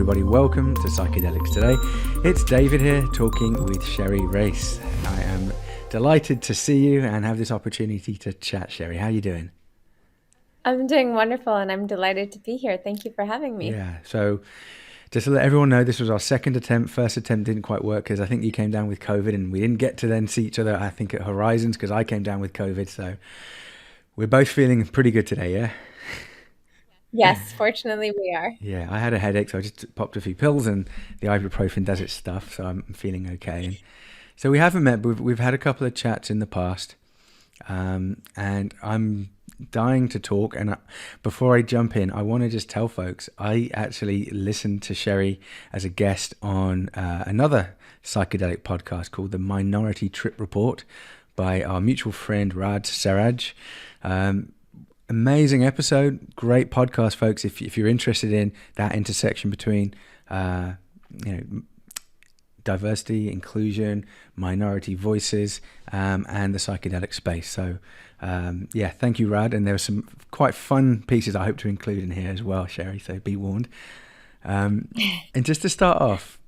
everybody, welcome to Psychedelics Today. It's David here talking with Sherry Rais. I am delighted to see you and have this opportunity to chat. Sherry, how are you doing? I'm doing wonderful and I'm delighted to be here. Thank you for having me. Yeah, so just to let everyone know, this was our second attempt. First attempt didn't quite work because I think you came down with COVID and we didn't get to then see each other, I think, at Horizons because I came down with COVID. So we're both feeling pretty good today, yeah? Yes, fortunately we are. Yeah, I had a headache, so I just popped a few pills and the ibuprofen does its stuff, so I'm feeling okay. And so we haven't met, but we've had a couple of chats in the past, and I'm dying to talk. And before I jump in, I want to just tell folks, I actually listened to Sherry as a guest on another psychedelic podcast called the Minority Trip Report by our mutual friend Rad Saraj. Amazing episode, great podcast, folks. If you're interested in that intersection between, diversity, inclusion, minority voices, and the psychedelic space. So, thank you, Rad. And there were some quite fun pieces I hope to include in here as well, Sherry. So be warned. And just to start off,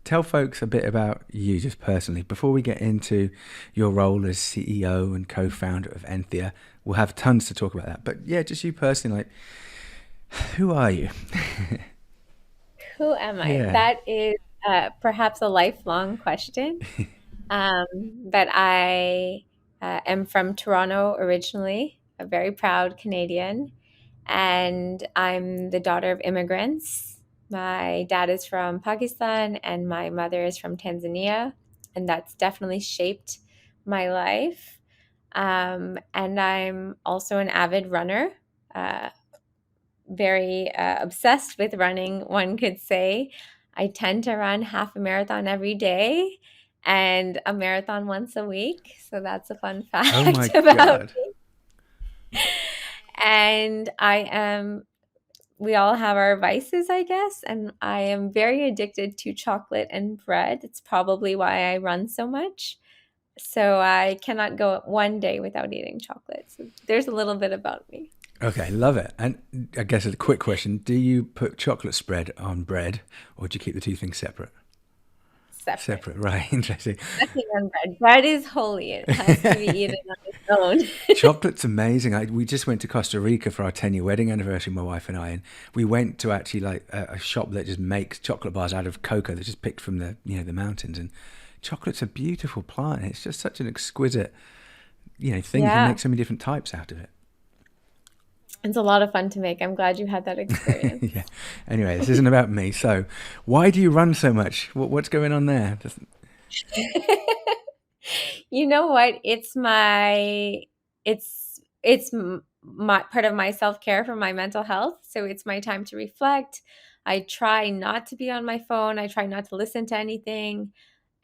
tell folks a bit about you just personally before we get into your role as CEO and co-founder of Enthea. We'll have tons to talk about that. But yeah, just you personally, like, who are you? Who am I? Yeah. That is perhaps a lifelong question. But I am from Toronto originally, a very proud Canadian, and I'm the daughter of immigrants. My dad is from Pakistan and my mother is from Tanzania, and that's definitely shaped my life. And I'm also an avid runner, uh, very obsessed with running, one could say. I tend to run half a marathon every day and a marathon once a week. So that's a fun Oh my fact about God. me. And we all have our vices, I guess. And I am very addicted to chocolate and bread. It's probably why I run so much. So I cannot go one day without eating chocolate. So there's a little bit about me. Okay, love it. And I guess a quick question, do you put chocolate spread on bread or do you keep the two things separate? Separate. Separate, right. Interesting. Nothing on bread. Bread is holy. It has to be eaten on its own. Chocolate's amazing. We just went to Costa Rica for our 10-year wedding anniversary, my wife and I, and we went to actually like a shop that just makes chocolate bars out of cocoa that's just picked from the mountains. And chocolate's a beautiful plant. It's just such an exquisite, thing. You can Yeah, make so many different types out of it. it's a lot of fun to make. I'm glad you had that experience. Yeah. Anyway, this isn't about me. So, why do you run so much? What's going on there? You know what? It's my part of my self-care for my mental health. So it's my time to reflect. I try not to be on my phone. I try not to listen to anything.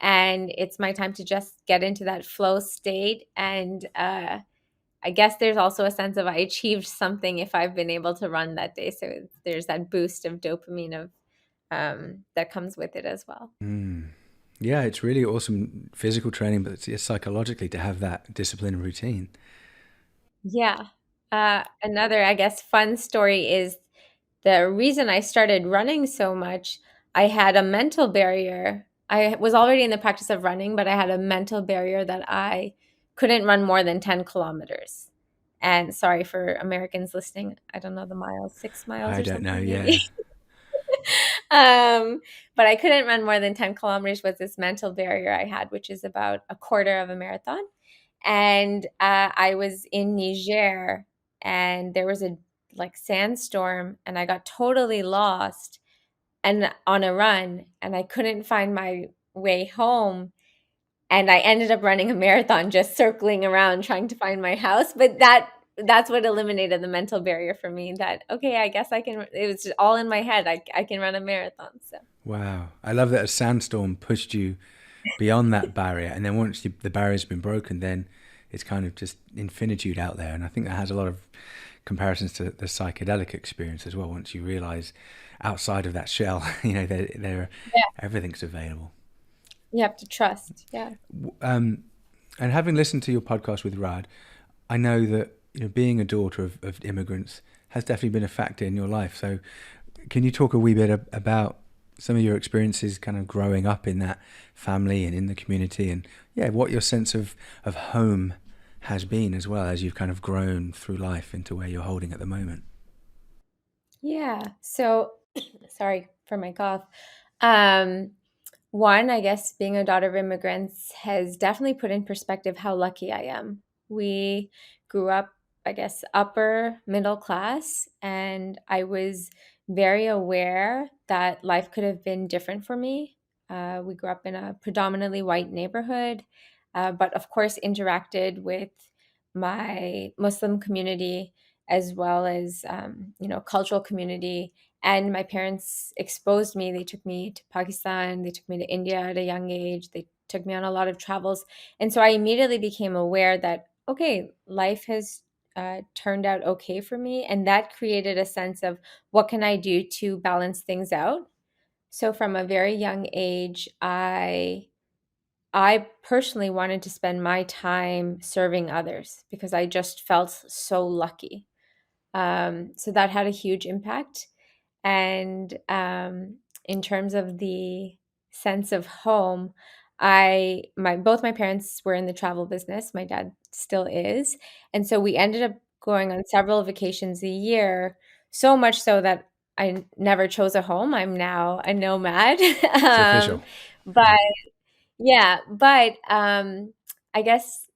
And it's my time to just get into that flow state. And I guess there's also a sense of I achieved something if I've been able to run that day. So there's that boost of dopamine of that comes with it as well. Mm. Yeah, it's really awesome physical training, but it's psychologically to have that discipline and routine. Yeah. Another, I guess, fun story is the reason I started running so much. I had a mental barrier. I was already in the practice of running, but I had a mental barrier that I couldn't run more than 10 kilometers. And sorry for Americans listening, I don't know the miles, 6 miles I or don't know. something Yeah. maybe. But I couldn't run more than 10 kilometers was this mental barrier I had, which is about a quarter of a marathon. And I was in Niger and there was a like sandstorm and I got totally lost and on a run and I couldn't find my way home and I ended up running a marathon just circling around trying to find my house. But that's what eliminated the mental barrier for me that okay, I guess I can it was all in my head. I can run a marathon. So Wow. I love that a sandstorm pushed you beyond that barrier. And then once the barrier's been broken, then it's kind of just infinitude out there. And I think that has a lot of comparisons to the psychedelic experience as well. Once you realize outside of that shell, yeah, everything's available. you have to trust. Yeah. Um, and having listened to your podcast with Rad, I know that being a daughter of immigrants has definitely been a factor in your life. So can you talk a wee bit about some of your experiences kind of growing up in that family and in the community, and yeah, what your sense of home has been as well as you've kind of grown through life into where you're holding at the moment? Yeah. So, sorry for my cough. Um, One, I guess being a daughter of immigrants has definitely put in perspective how lucky I am. We grew up, I guess, upper middle class, and I was very aware that life could have been different for me. We grew up in a predominantly white neighborhood, but of course, interacted with my Muslim community as well as, cultural community, and my parents exposed me. They took me to Pakistan, they took me to India at a young age, they took me on a lot of travels. And so I immediately became aware that, okay, life has turned out okay for me. And that created a sense of what can I do to balance things out. So from a very young age, I personally wanted to spend my time serving others because I just felt so lucky. So that had a huge impact. And in terms of the sense of home, my both my parents were in the travel business. My dad still is, and so we ended up going on several vacations a year. So much so that I never chose a home. I'm now a nomad. It's official. But Yeah. yeah, but I guess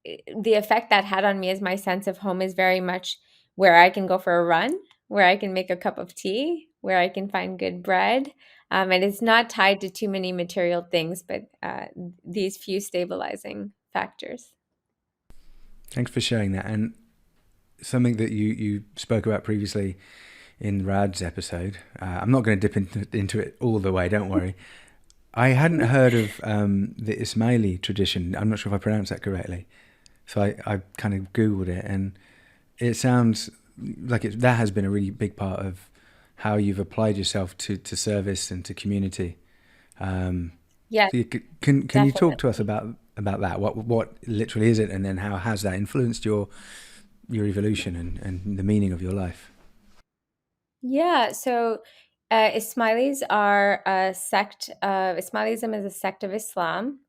the effect that had on me is my sense of home is very much where I can go for a run, where I can make a cup of tea, where I can find good bread. And it's not tied to too many material things, but these few stabilizing factors. Thanks for sharing that. And something that you spoke about previously in Rad's episode. I'm not going to dip into it all the way. Don't worry. I hadn't heard of the Ismaili tradition. I'm not sure if I pronounced that correctly. So I kind of Googled it, and it sounds like that has been a really big part of how you've applied yourself to service and to community. Um, Yeah, so can you talk to us definitely. about that? What literally is it, and then how has that influenced your evolution and the meaning of your life? Yeah, so Ismailis are a sect of Ismailism is a sect of Islam,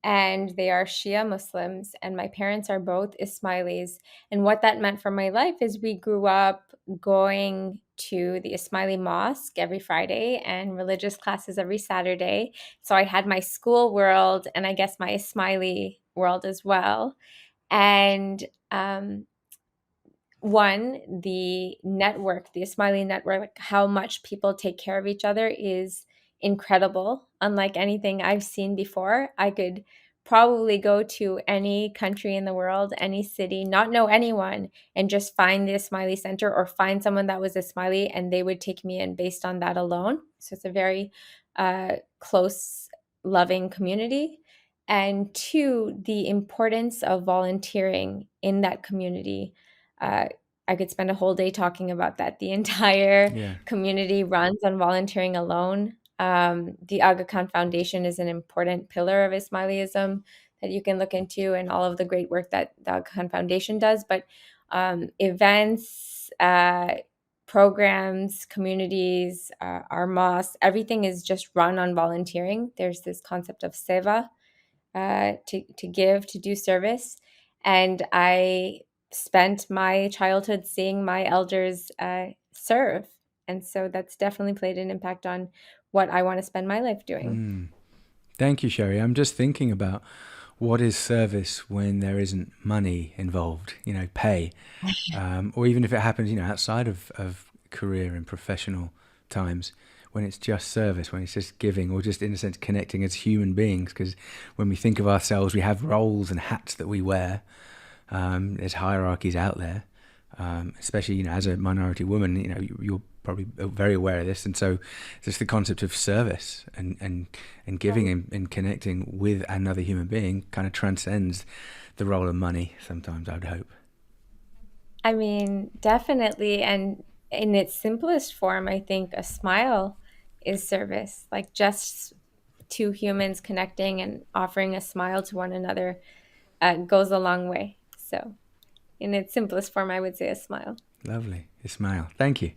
and they are Shia Muslims, and my parents are both Ismailis. And what that meant for my life is we grew up going to the Ismaili mosque every Friday and religious classes every Saturday. So I had my school world and I guess my Ismaili world as well. And one, the network, the Ismaili network, like how much people take care of each other is incredible. Unlike anything I've seen before, I could probably go to any country in the world, any city, not know anyone, and just find the Ismaili center or find someone that was Ismaili and they would take me in based on that alone. So it's a very close, loving community. And two, the importance of volunteering in that community. uh, I could spend a whole day talking about that. The entire Yeah. community runs on volunteering alone. The Aga Khan Foundation is an important pillar of Ismailism that you can look into, and all of the great work that the Aga Khan Foundation does. But events, programs, communities, our mosque, everything is just run on volunteering. There's this concept of seva, to give, to do service. And I spent my childhood seeing my elders serve. And so that's definitely played an impact on what I want to spend my life doing. Mm. Thank you, Sherry. I'm just thinking about what is service when there isn't money involved, pay, or even if it happens, outside of career and professional times, when it's just service, when it's just giving, or just in a sense connecting as human beings. Because when we think of ourselves, we have roles and hats that we wear. There's hierarchies out there, especially as a minority woman. You're probably very aware of this, and so just the concept of service and giving and connecting with another human being kind of transcends the role of money. Sometimes I'd hope. I mean, definitely. And in its simplest form, I think a smile is service, like just two humans connecting and offering a smile to one another goes a long way. So, in its simplest form, I would say a smile. Lovely, Ismail. Thank you.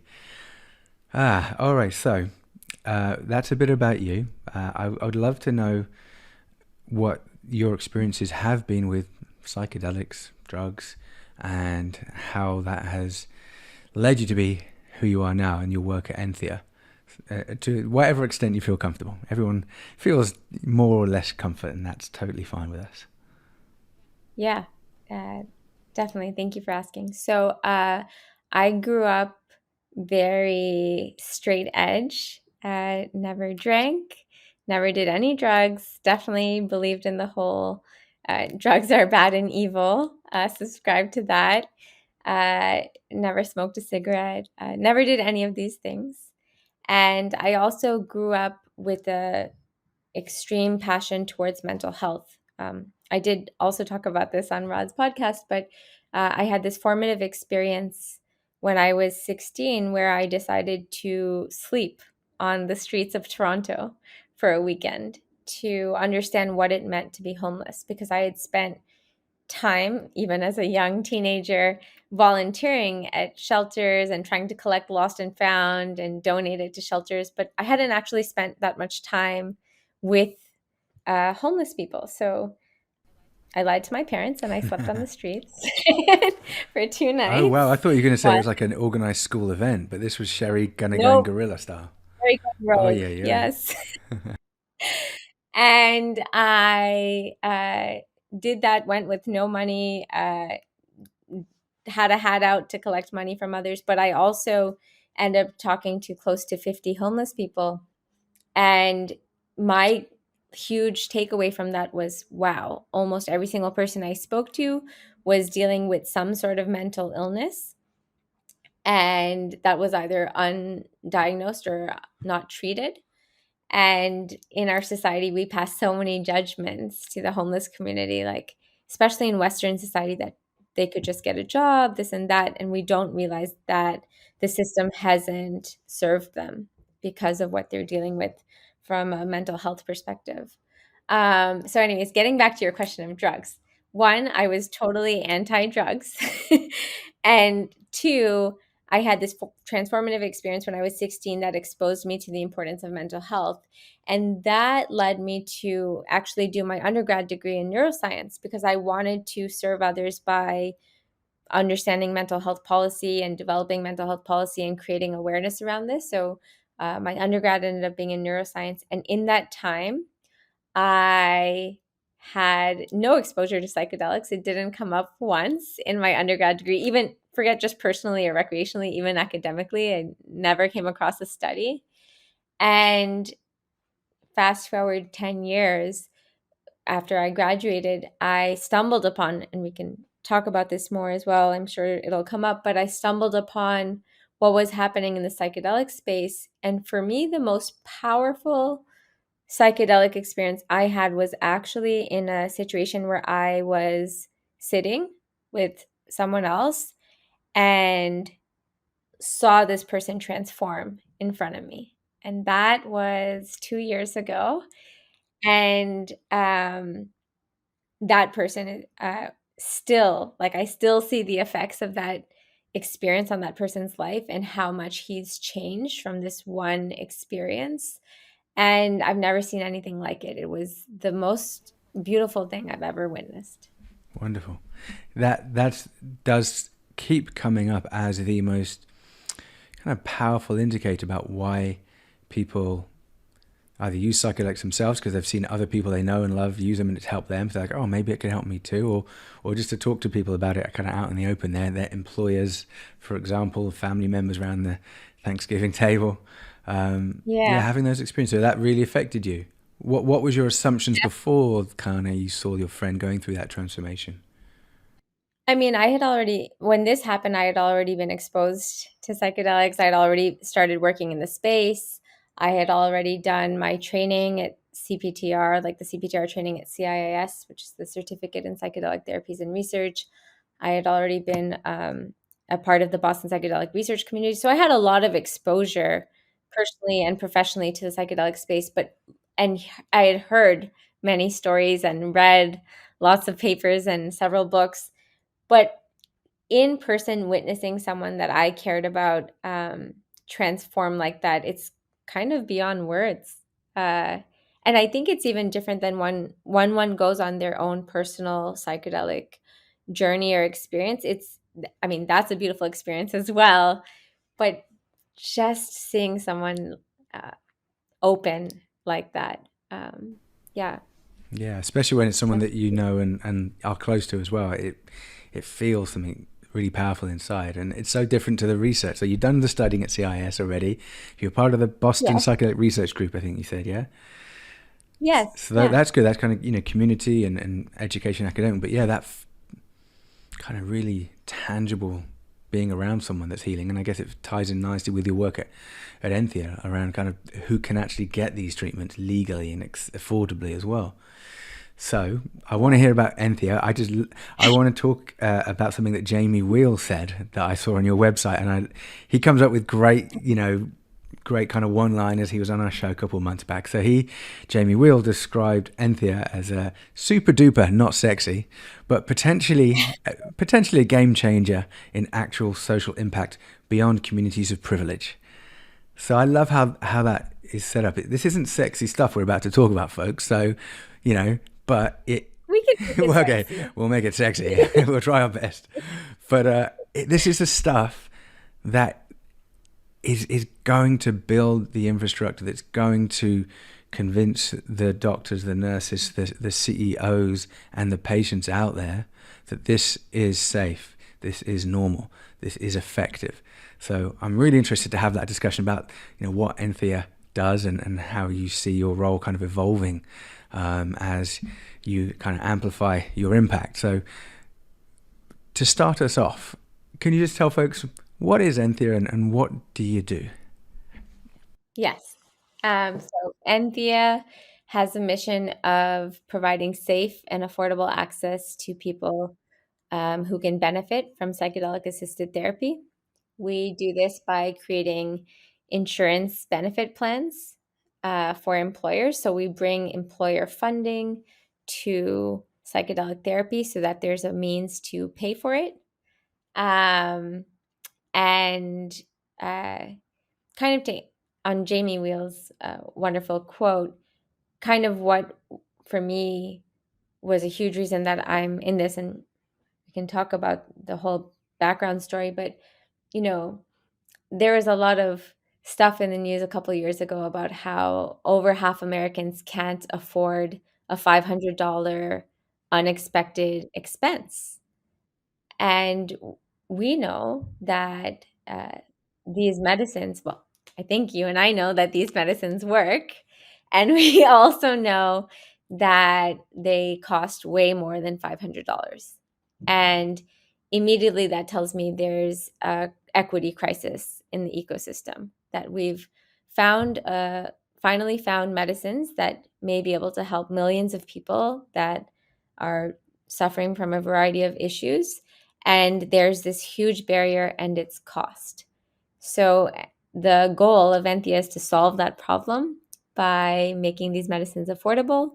All right. So that's a bit about you. I would love to know what your experiences have been with psychedelics, drugs, and how that has led you to be who you are now and your work at Enthea. To whatever extent you feel comfortable. Everyone feels more or less comfort, and that's totally fine with us. Yeah, uh, definitely. Thank you for asking. So, I grew up very straight edge, never drank, never did any drugs, definitely believed in the whole drugs are bad and evil, subscribed to that, never smoked a cigarette, never did any of these things. And I also grew up with a extreme passion towards mental health. I did also talk about this on Rod's podcast, but I had this formative experience when I was 16 where I decided to sleep on the streets of Toronto for a weekend to understand what it meant to be homeless because I had spent time, even as a young teenager, volunteering at shelters and trying to collect lost and found and donate it to shelters. But I hadn't actually spent that much time with homeless people. So I lied to my parents and I slept on the streets for two Oh wow! I nights. thought you were going to say it What? was like an organized school event, but this was Sherry gonna going Nope. guerrilla style. Very good Oh rogue. yeah, yeah. Yes. And I did that, went with no money, had a hat out to collect money from others, but I also ended up talking to close to 50 homeless people. And my huge takeaway from that was wow, almost every single person I spoke to was dealing with some sort of mental illness. And that was either undiagnosed or not treated. And in our society, we pass so many judgments to the homeless community, like, especially in Western society, that they could just get a job, this and that. And we don't realize that the system hasn't served them because of what they're dealing with from a mental health perspective. So, anyways, getting back to your question of drugs. One, I was totally anti drugs. And two, I had this transformative experience when I was 16 that exposed me to the importance of mental health. And that led me to actually do my undergrad degree in neuroscience because I wanted to serve others by understanding mental health policy and developing mental health policy and creating awareness around this. So, my undergrad ended up being in neuroscience. And in that time, I had no exposure to psychedelics. It didn't come up once in my undergrad degree, even forget just personally or recreationally, even academically. I never came across a study. And fast forward 10 years after I graduated, I stumbled upon, and we can talk about this more as well, I'm sure it'll come up, but I stumbled upon what was happening in the psychedelic space. And for me, the most powerful psychedelic experience I had was actually in a situation where I was sitting with someone else and saw this person transform in front of me. And that was 2 years ago. And that person still, like, I still see the effects of that experience on that person's life and how much he's changed from this one experience. And I've never seen anything like it. It was the most beautiful thing I've ever witnessed. Wonderful. That does keep coming up as the most kind of powerful indicator about why people either use psychedelics themselves because they've seen other people they know and love use them and it's helped them. So they're like, oh, maybe it can help me too, or just to talk to people about it kind of out in the open. Their employers, for example, family members around the Thanksgiving table. Yeah, Yeah. having those experiences. So that really affected you. What was your assumptions before kind of you saw your friend going through that transformation? I mean, I had already, when this happened, I had already been exposed to psychedelics. I had already started working in the space. I had already done my training at CPTR, like the CPTR training at CIIS, which is the Certificate in Psychedelic Therapies and Research. I had already been a part of the Boston Psychedelic Research community. So I had a lot of exposure personally and professionally to the psychedelic space, and I had heard many stories and read lots of papers and several books, but in person witnessing someone that I cared about transform like that, it's kind of beyond words. Uh, and I think it's even different than when one goes on their own personal psychedelic journey or experience. I mean, that's a beautiful experience as well. But just seeing someone uh, open like that, yeah, Yeah, especially when it's someone that's that you know and are close to as well. It feels something really powerful inside, and it's so different to the research. So you've done the studying at CIIS already. You're part of the Boston yes, Psychedelic Research Group, I think you said, yeah. yes, So yeah, that's good. That's kind of community and education, academic. But yeah, kind of really tangible being around someone that's healing, and I guess it ties in nicely with your work at Enthea around kind of who can actually get these treatments legally and affordably as well. So I want to hear about Enthea. I want to talk about something that Jamie Wheel said that I saw on your website, and he comes up with great kind of one-liners. He was on our show a couple of months back. So Jamie Wheel described Enthea as a super duper, not sexy, but potentially a game changer in actual social impact beyond communities of privilege. So I love how that is set up. This isn't sexy stuff we're about to talk about, folks. So, but it. we can make it Well, okay, sexy. we'll make it sexy. We'll try our best. But this is the stuff that is going to build the infrastructure that's going to convince the doctors, the nurses, the CEOs, and the patients out there that this is safe, this is normal, this is effective. So I'm really interested to have that discussion about what Enthea does and how you see your role kind of evolving as you kind of amplify your impact. So to start us off, can you just tell folks what is Enthea and what do you do? Yes. So Enthea has a mission of providing safe and affordable access to people who can benefit from psychedelic assisted therapy. We do this by creating insurance benefit plans for employers. So we bring employer funding to psychedelic therapy so that there's a means to pay for it. Um, and uh, kind of on Jamie Wheel's wonderful quote, kind of what for me was a huge reason that I'm in this, and we can talk about the whole background story, but you know, there was a lot of stuff in the news a couple of years ago about how over half Americans can't afford a $500 unexpected expense. And we know that these medicines, well, I think you and I know that these medicines work. And we also know that they cost way more than $500. And immediately that tells me there's a equity crisis in the ecosystem, that we've found finally found medicines that may be able to help millions of people that are suffering from a variety of issues, and there's this huge barrier and its cost. So the goal of Enthea is to solve that problem by making these medicines affordable,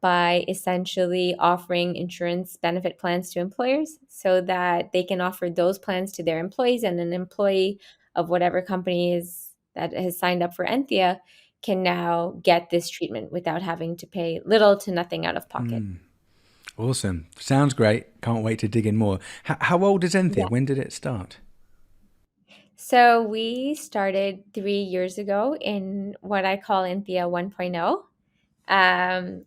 by essentially offering insurance benefit plans to employers so that they can offer those plans to their employees, and an employee of whatever company is that has signed up for Enthea can now get this treatment without having to pay little to nothing out of pocket. Awesome. Sounds great. Can't wait to dig in more. How old is Enthea? Yeah. When did it start? So we started 3 years ago in what I call Enthea 1.0. Enthea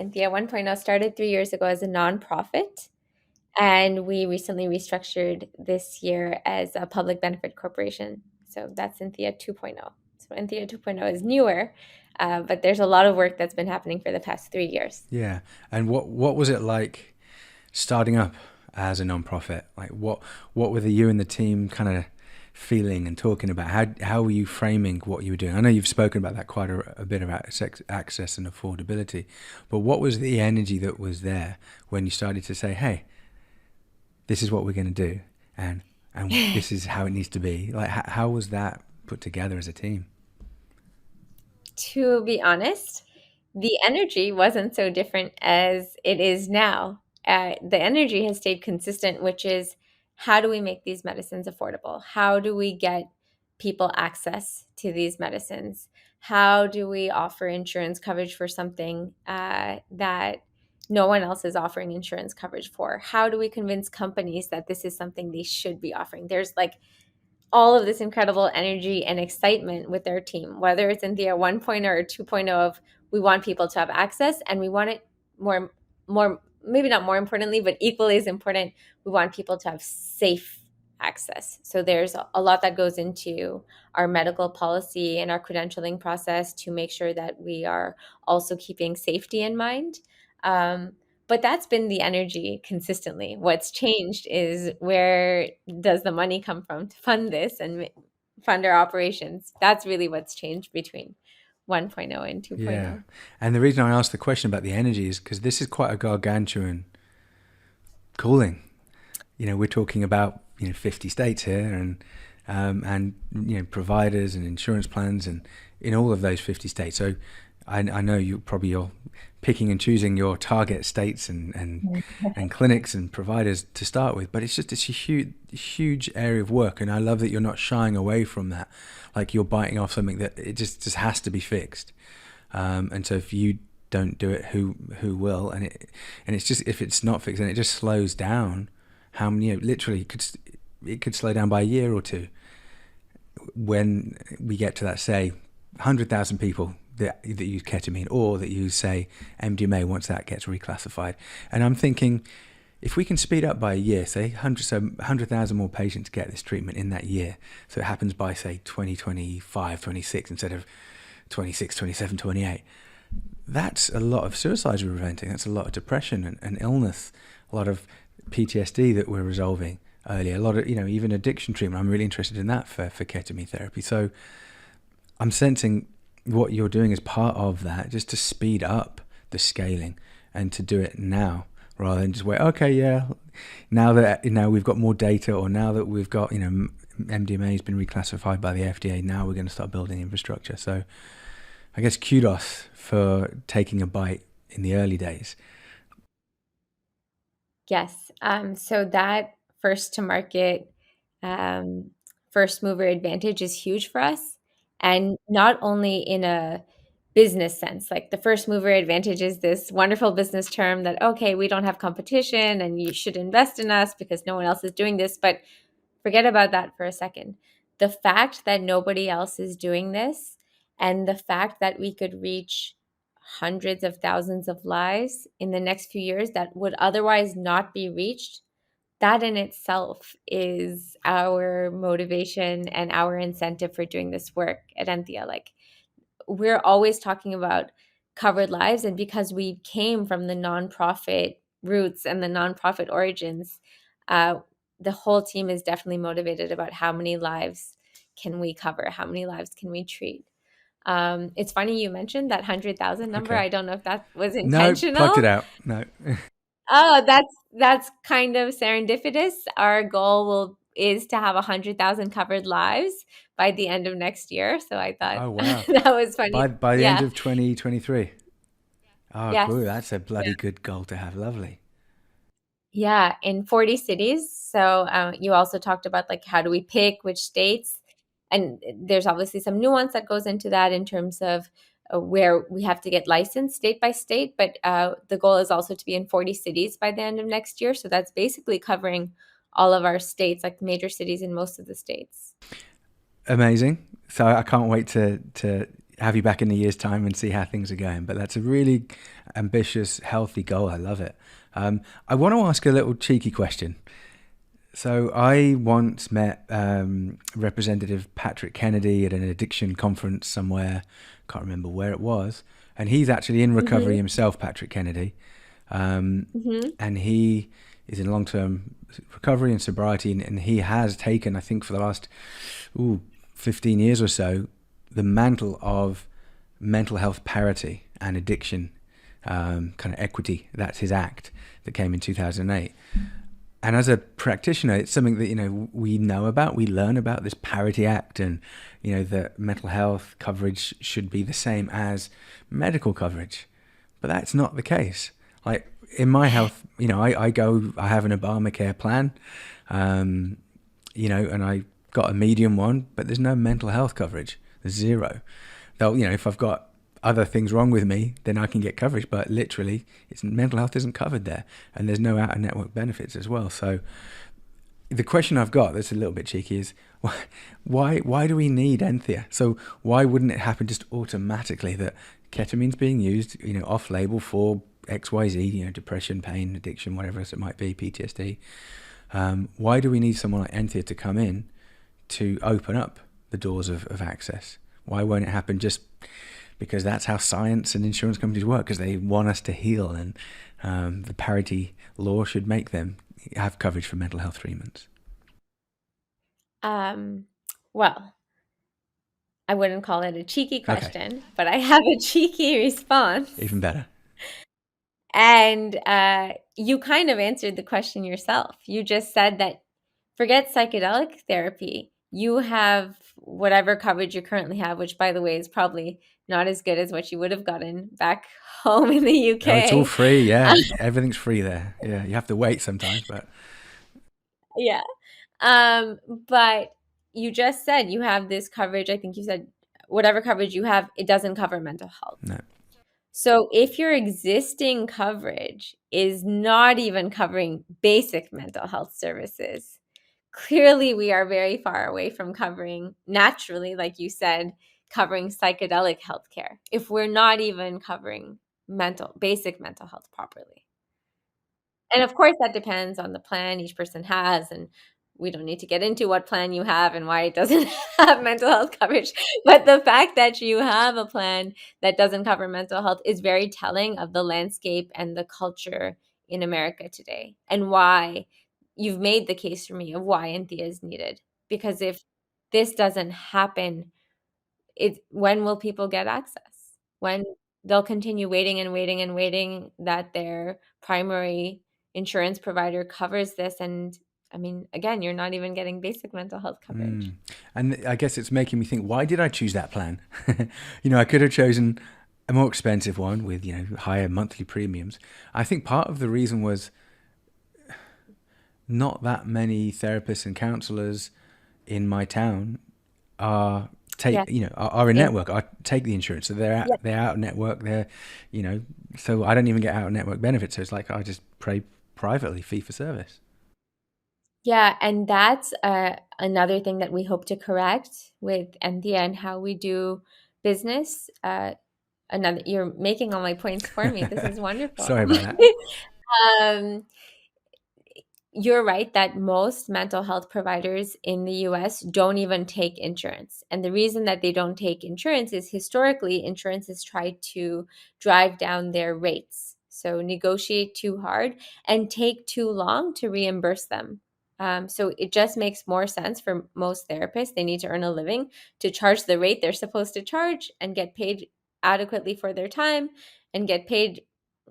1.0 started 3 years ago as a nonprofit, and we recently restructured this year as a public benefit corporation. So that's Enthea 2.0. So Enthea 2.0 is newer, but there's a lot of work that's been happening for the past 3 years. Yeah. And what was it like starting up as a nonprofit? Like what were you and the team kind of feeling and talking about? How were you framing what you were doing? I know you've spoken about that quite a bit about access and affordability, but what was the energy that was there when you started to say, "Hey, this is what we're going to do, and this is how it needs to be"? Like how was that put together as a team? To be honest, the energy wasn't so different as it is now. The energy has stayed consistent, which is how do we make these medicines affordable? How do we get people access to these medicines? How do we offer insurance coverage for something that no one else is offering insurance coverage for? How do we convince companies that this is something they should be offering? There's like all of this incredible energy and excitement with their team, whether it's Enthea 1.0 or 2.0 of we want people to have access, and we want it more, maybe not more importantly, but equally as important, we want people to have safe access. So there's a lot that goes into our medical policy and our credentialing process to make sure that we are also keeping safety in mind. But that's been the energy consistently. What's changed is where does the money come from to fund this and fund our operations? That's really what's changed between 1.0 and Yeah. 2.0. And the reason I asked the question about the energy is because this is quite a gargantuan calling. We're talking about 50 states here, and providers and insurance plans, and in all of those 50 states. So I know you're picking and choosing your target states and clinics and providers to start with, but it's a huge area of work, and I love that you're not shying away from that. Like you're biting off something that it just has to be fixed, and so if you don't do it, who will? And it's just, if it's not fixed, then it just slows down. How many? Literally, it could slow down by a year or two when we get to that, say, 100,000 people that use ketamine, or that use, say, MDMA once that gets reclassified. And I'm thinking, if we can speed up by a year, say 100,000 more patients get this treatment in that year, so it happens by, say, 2025, 26 instead of 26, 27, 28. That's a lot of suicides we're preventing. That's a lot of depression and illness, a lot of PTSD that we're resolving earlier, a lot of, even addiction treatment. I'm really interested in that for ketamine therapy. So I'm sensing what you're doing is part of that, just to speed up the scaling and to do it now rather than just wait. Okay, yeah, now we've got more data, or now that we've got, MDMA has been reclassified by the FDA, now we're going to start building infrastructure. So I guess kudos for taking a bite in the early days. Yes. So that first to market, first mover advantage is huge for us. And not only in a business sense, like the first mover advantage is this wonderful business term that, okay, we don't have competition and you should invest in us because no one else is doing this. But forget about that for a second. The fact that nobody else is doing this, and the fact that we could reach hundreds of thousands of lives in the next few years that would otherwise not be reached, that in itself is our motivation and our incentive for doing this work at Enthea. Like, we're always talking about covered lives, and because we came from the nonprofit roots and the nonprofit origins, the whole team is definitely motivated about how many lives can we cover, how many lives can we treat. It's funny you mentioned that 100,000 number. Okay. I don't know if that was No, intentional. plucked it out. No. Oh, that's kind of serendipitous. Our goal is to have 100,000 covered lives by the end of next year. So I thought Oh, wow. that was funny. By the end Yeah. of 2023. Oh, Yes. cool. That's a bloody good goal to have. Lovely. Yeah, in 40 cities. So you also talked about like how do we pick which states, and there's obviously some nuance that goes into that in terms of where we have to get licensed state by state. But the goal is also to be in 40 cities by the end of next year. So that's basically covering all of our states, like major cities in most of the states. Amazing. So I can't wait to have you back in a year's time and see how things are going. But that's a really ambitious, healthy goal. I love it. I want to ask a little cheeky question. So I once met Representative Patrick Kennedy at an addiction conference somewhere. Can't remember where it was. And he's actually in recovery himself, Patrick Kennedy. And he is in long-term recovery and sobriety. And he has taken, I think for the last 15 years or so, the mantle of mental health parity and addiction kind of equity. That's his act that came in 2008. And as a practitioner, it's something that, we know about, we learn about this parity act, and, that mental health coverage should be the same as medical coverage. But that's not the case. Like in my health, I have an Obamacare plan, and I got a medium one, but there's no mental health coverage. There's zero. Though, if I've got other things wrong with me, then I can get coverage. But literally, mental health isn't covered there, and there's no out-of-network benefits as well. So the question I've got that's a little bit cheeky is, why do we need Enthea? So why wouldn't it happen just automatically that ketamine's being used, off-label for XYZ, depression, pain, addiction, whatever else it might be, PTSD? Why do we need someone like Enthea to come in to open up the doors of access? Why won't it happen just because that's how science and insurance companies work, because they want us to heal, and the parity law should make them have coverage for mental health treatments? Well, I wouldn't call it a cheeky Okay, question, but I have a cheeky response. even better. And you kind of answered the question yourself. You just said that forget psychedelic therapy. You have whatever coverage you currently have, which, by the way, is probably not as good as what you would have gotten back home in the UK. Oh, it's all free, yeah. Everything's free there. Yeah, you have to wait sometimes, but Yeah. But you just said you have this coverage. I think you said whatever coverage you have, it doesn't cover mental health. no. So if your existing coverage is not even covering basic mental health services, clearly we are very far away from covering, naturally, like you said, covering psychedelic healthcare if we're not even covering basic mental health properly. And of course, that depends on the plan each person has, and we don't need to get into what plan you have and why it doesn't have mental health coverage. But the fact that you have a plan that doesn't cover mental health is very telling of the landscape and the culture in America today, and why you've made the case for me of why Enthea is needed. Because if this doesn't happen, when will people get access? When they'll continue waiting and waiting and waiting that their primary insurance provider covers this. And I mean, again, you're not even getting basic mental health coverage. And I guess it's making me think, why did I choose that plan? I could have chosen a more expensive one with, higher monthly premiums. I think part of the reason was not that many therapists and counselors in my town are Yeah. are in Yeah. network, are take the insurance. So they're Yeah. out of network. So I don't even get out of network benefits. So it's like I just pay privately, fee for service. Yeah, and that's another thing that we hope to correct with Enthea and how we do business. You're making all my points for me. This is wonderful. Sorry about that. Um, you're right that most mental health providers in the US don't even take insurance. And the reason that they don't take insurance is historically, insurance has tried to drive down their rates. So negotiate too hard and take too long to reimburse them. So it just makes more sense for most therapists. They need to earn a living to charge the rate they're supposed to charge and get paid adequately for their time and get paid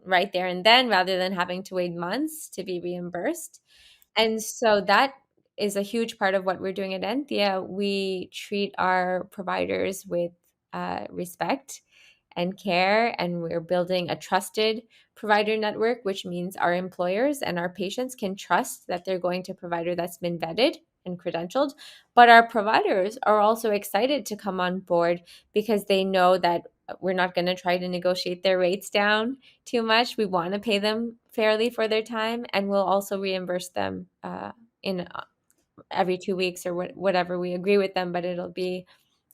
right there and then rather than having to wait months to be reimbursed. And so that is a huge part of what we're doing at Enthea. We treat our providers with respect and care, and we're building a trusted provider network, which means our employers and our patients can trust that they're going to a provider that's been vetted and credentialed. But our providers are also excited to come on board because they know that we're not going to try to negotiate their rates down too much. We want to pay them fairly for their time, and we'll also reimburse them in every 2 weeks or whatever we agree with them, but it'll be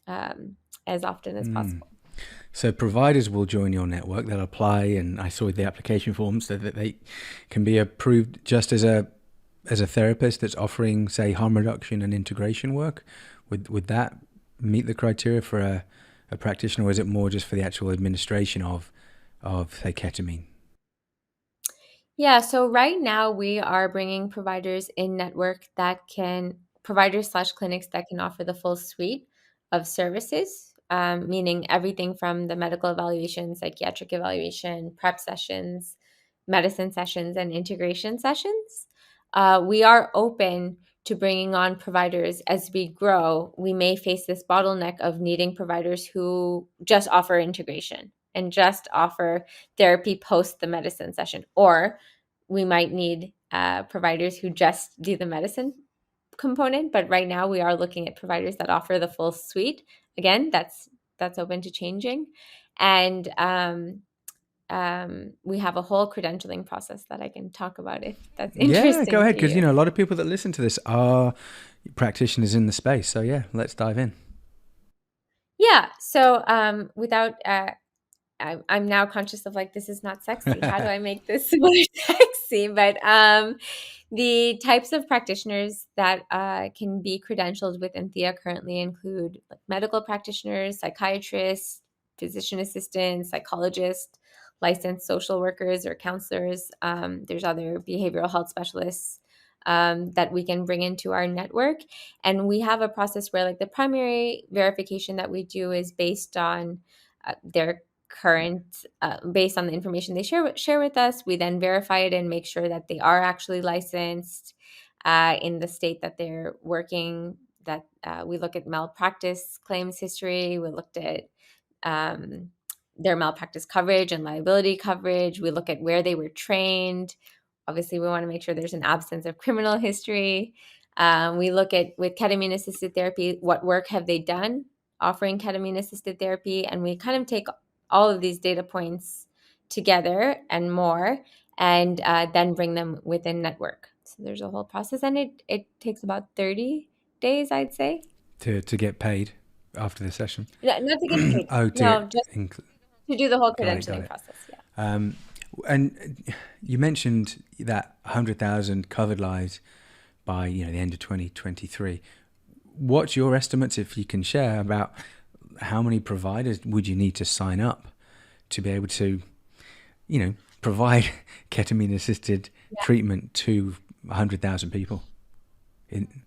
as often as possible. So providers will join your network. They'll apply, and I saw the application forms so that they can be approved just as a therapist that's offering, say, harm reduction and integration work. Would that meet the criteria for a practitioner, or is it more just for the actual administration of say, ketamine? Yeah, so right now we are bringing providers in network providers/clinics that can offer the full suite of services, meaning everything from the medical evaluation, psychiatric evaluation, prep sessions, medicine sessions, and integration sessions. We are open to bringing on providers as we grow. We may face this bottleneck of needing providers who just offer integration and just offer therapy post the medicine session, or we might need providers who just do the medicine component, but right now we are looking at providers that offer the full suite. Again, that's open to changing. And we have a whole credentialing process that I can talk about if that's Yeah, go interesting ahead, to because you. a lot of people that listen to this are practitioners in the space. So yeah, let's dive in. Yeah. So without I'm now conscious of like, this is not sexy. How do I make this more sexy? But the types of practitioners that can be credentialed with Enthea currently include like medical practitioners, psychiatrists, physician assistants, psychologists, licensed social workers or counselors. There's other behavioral health specialists that we can bring into our network. And we have a process where like the primary verification that we do is based on their current based on the information they share with us. We then verify it and make sure that they are actually licensed in the state that they're working. That we look at malpractice claims history. We looked at um, their malpractice coverage and liability coverage. We look at where they were trained. Obviously, we want to make sure there's an absence of criminal history. We look at with ketamine-assisted therapy, what work have they done offering ketamine-assisted therapy, and we kind of take all of these data points together and more, and then bring them within network. So there's a whole process, and it takes about 30 days, I'd say. To get paid after the session. Not to get paid. Oh, No, just to do the whole got credentialing it. process. Yeah. And you mentioned that 100,000 covered lives by the end of 2023. What's your estimates, if you can share, about how many providers would you need to sign up to be able to, provide ketamine-assisted treatment to 100,000 people?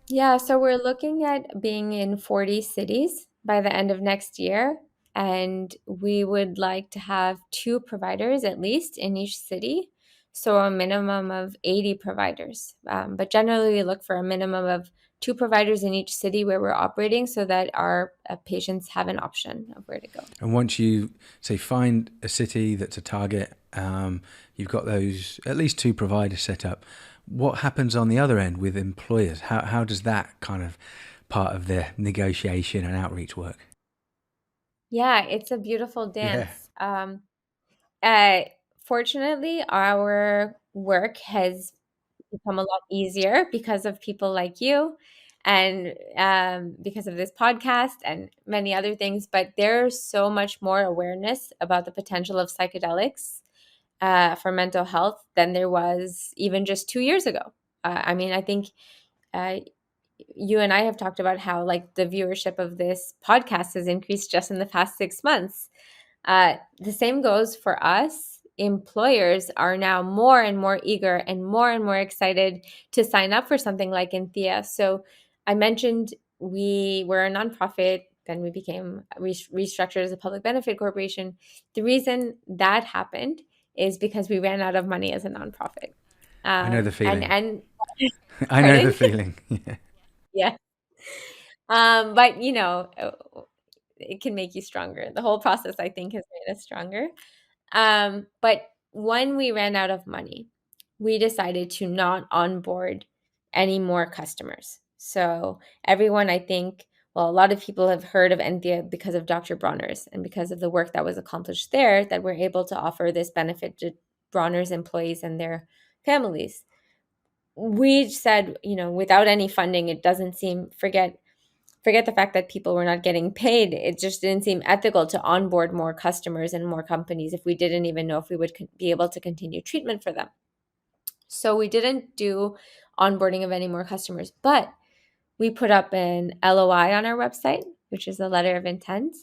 Yeah, so we're looking at being in 40 cities by the end of next year. And we would like to have 2 providers at least in each city. So a minimum of 80 providers. But generally, we look for a minimum of 2 providers in each city where we're operating so that our patients have an option of where to go. And once you say find a city that's a target, you've got those at least 2 providers set up. What happens on the other end with employers? How does that kind of part of the negotiation and outreach work? Yeah, it's a beautiful Yeah. dance. Uh, Fortunately, our work has become a lot easier because of people like you and because of this podcast and many other things. But there's so much more awareness about the potential of psychedelics for mental health than there was even just 2 years ago. I mean, I think uh, you and I have talked about how like the viewership of this podcast has increased just in the past 6 months. The same goes for us. Employers are now more and more eager and more excited to sign up for something like Enthea. So I mentioned we were a nonprofit, then we became restructured as a public benefit corporation. The reason that happened is because we ran out of money as a nonprofit. I know the And feeling. and I know the pardon? feeling. Yeah. Yeah. But it can make you stronger. The whole process, I think, has made us stronger. But when we ran out of money, we decided to not onboard any more customers. So everyone, I think, well, a lot of people have heard of Enthea because of Dr. Bronner's and because of the work that was accomplished there, that we're able to offer this benefit to Bronner's employees and their families. We said, without any funding, it doesn't seem, forget the fact that people were not getting paid. It just didn't seem ethical to onboard more customers and more companies if we didn't even know if we would be able to continue treatment for them. So we didn't do onboarding of any more customers, but we put up an LOI on our website, which is a letter of intent.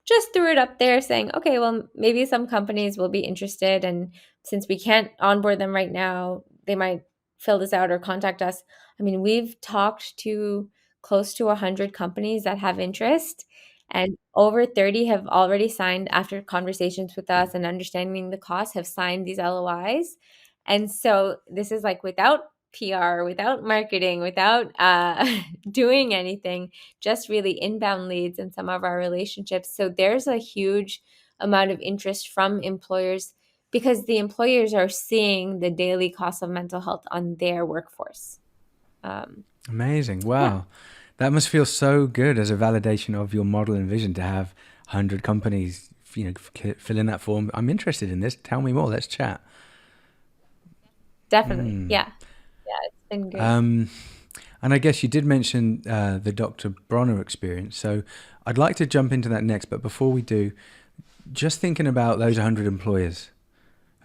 Just threw it up there saying, okay, well, maybe some companies will be interested. And since we can't onboard them right now, they might fill this out or contact us. I mean, we've talked to close to 100 companies that have interest, and over 30 have already signed after conversations with us and understanding the cost, have signed these LOIs. And so this is like without PR, without marketing, without doing anything, just really inbound leads and some of our relationships. So there's a huge amount of interest from employers because the employers are seeing the daily cost of mental health on their workforce. Amazing. Yeah, Wow. That must feel so good as a validation of your model and vision to have 100 companies, fill in that form. I'm interested in this. Tell me more. Let's chat. definitely. Mm. Yeah, yeah, it's been great. Um, and I guess you did mention the Dr. Bronner experience. So I'd like to jump into that next. But before we do, just thinking about those 100 employers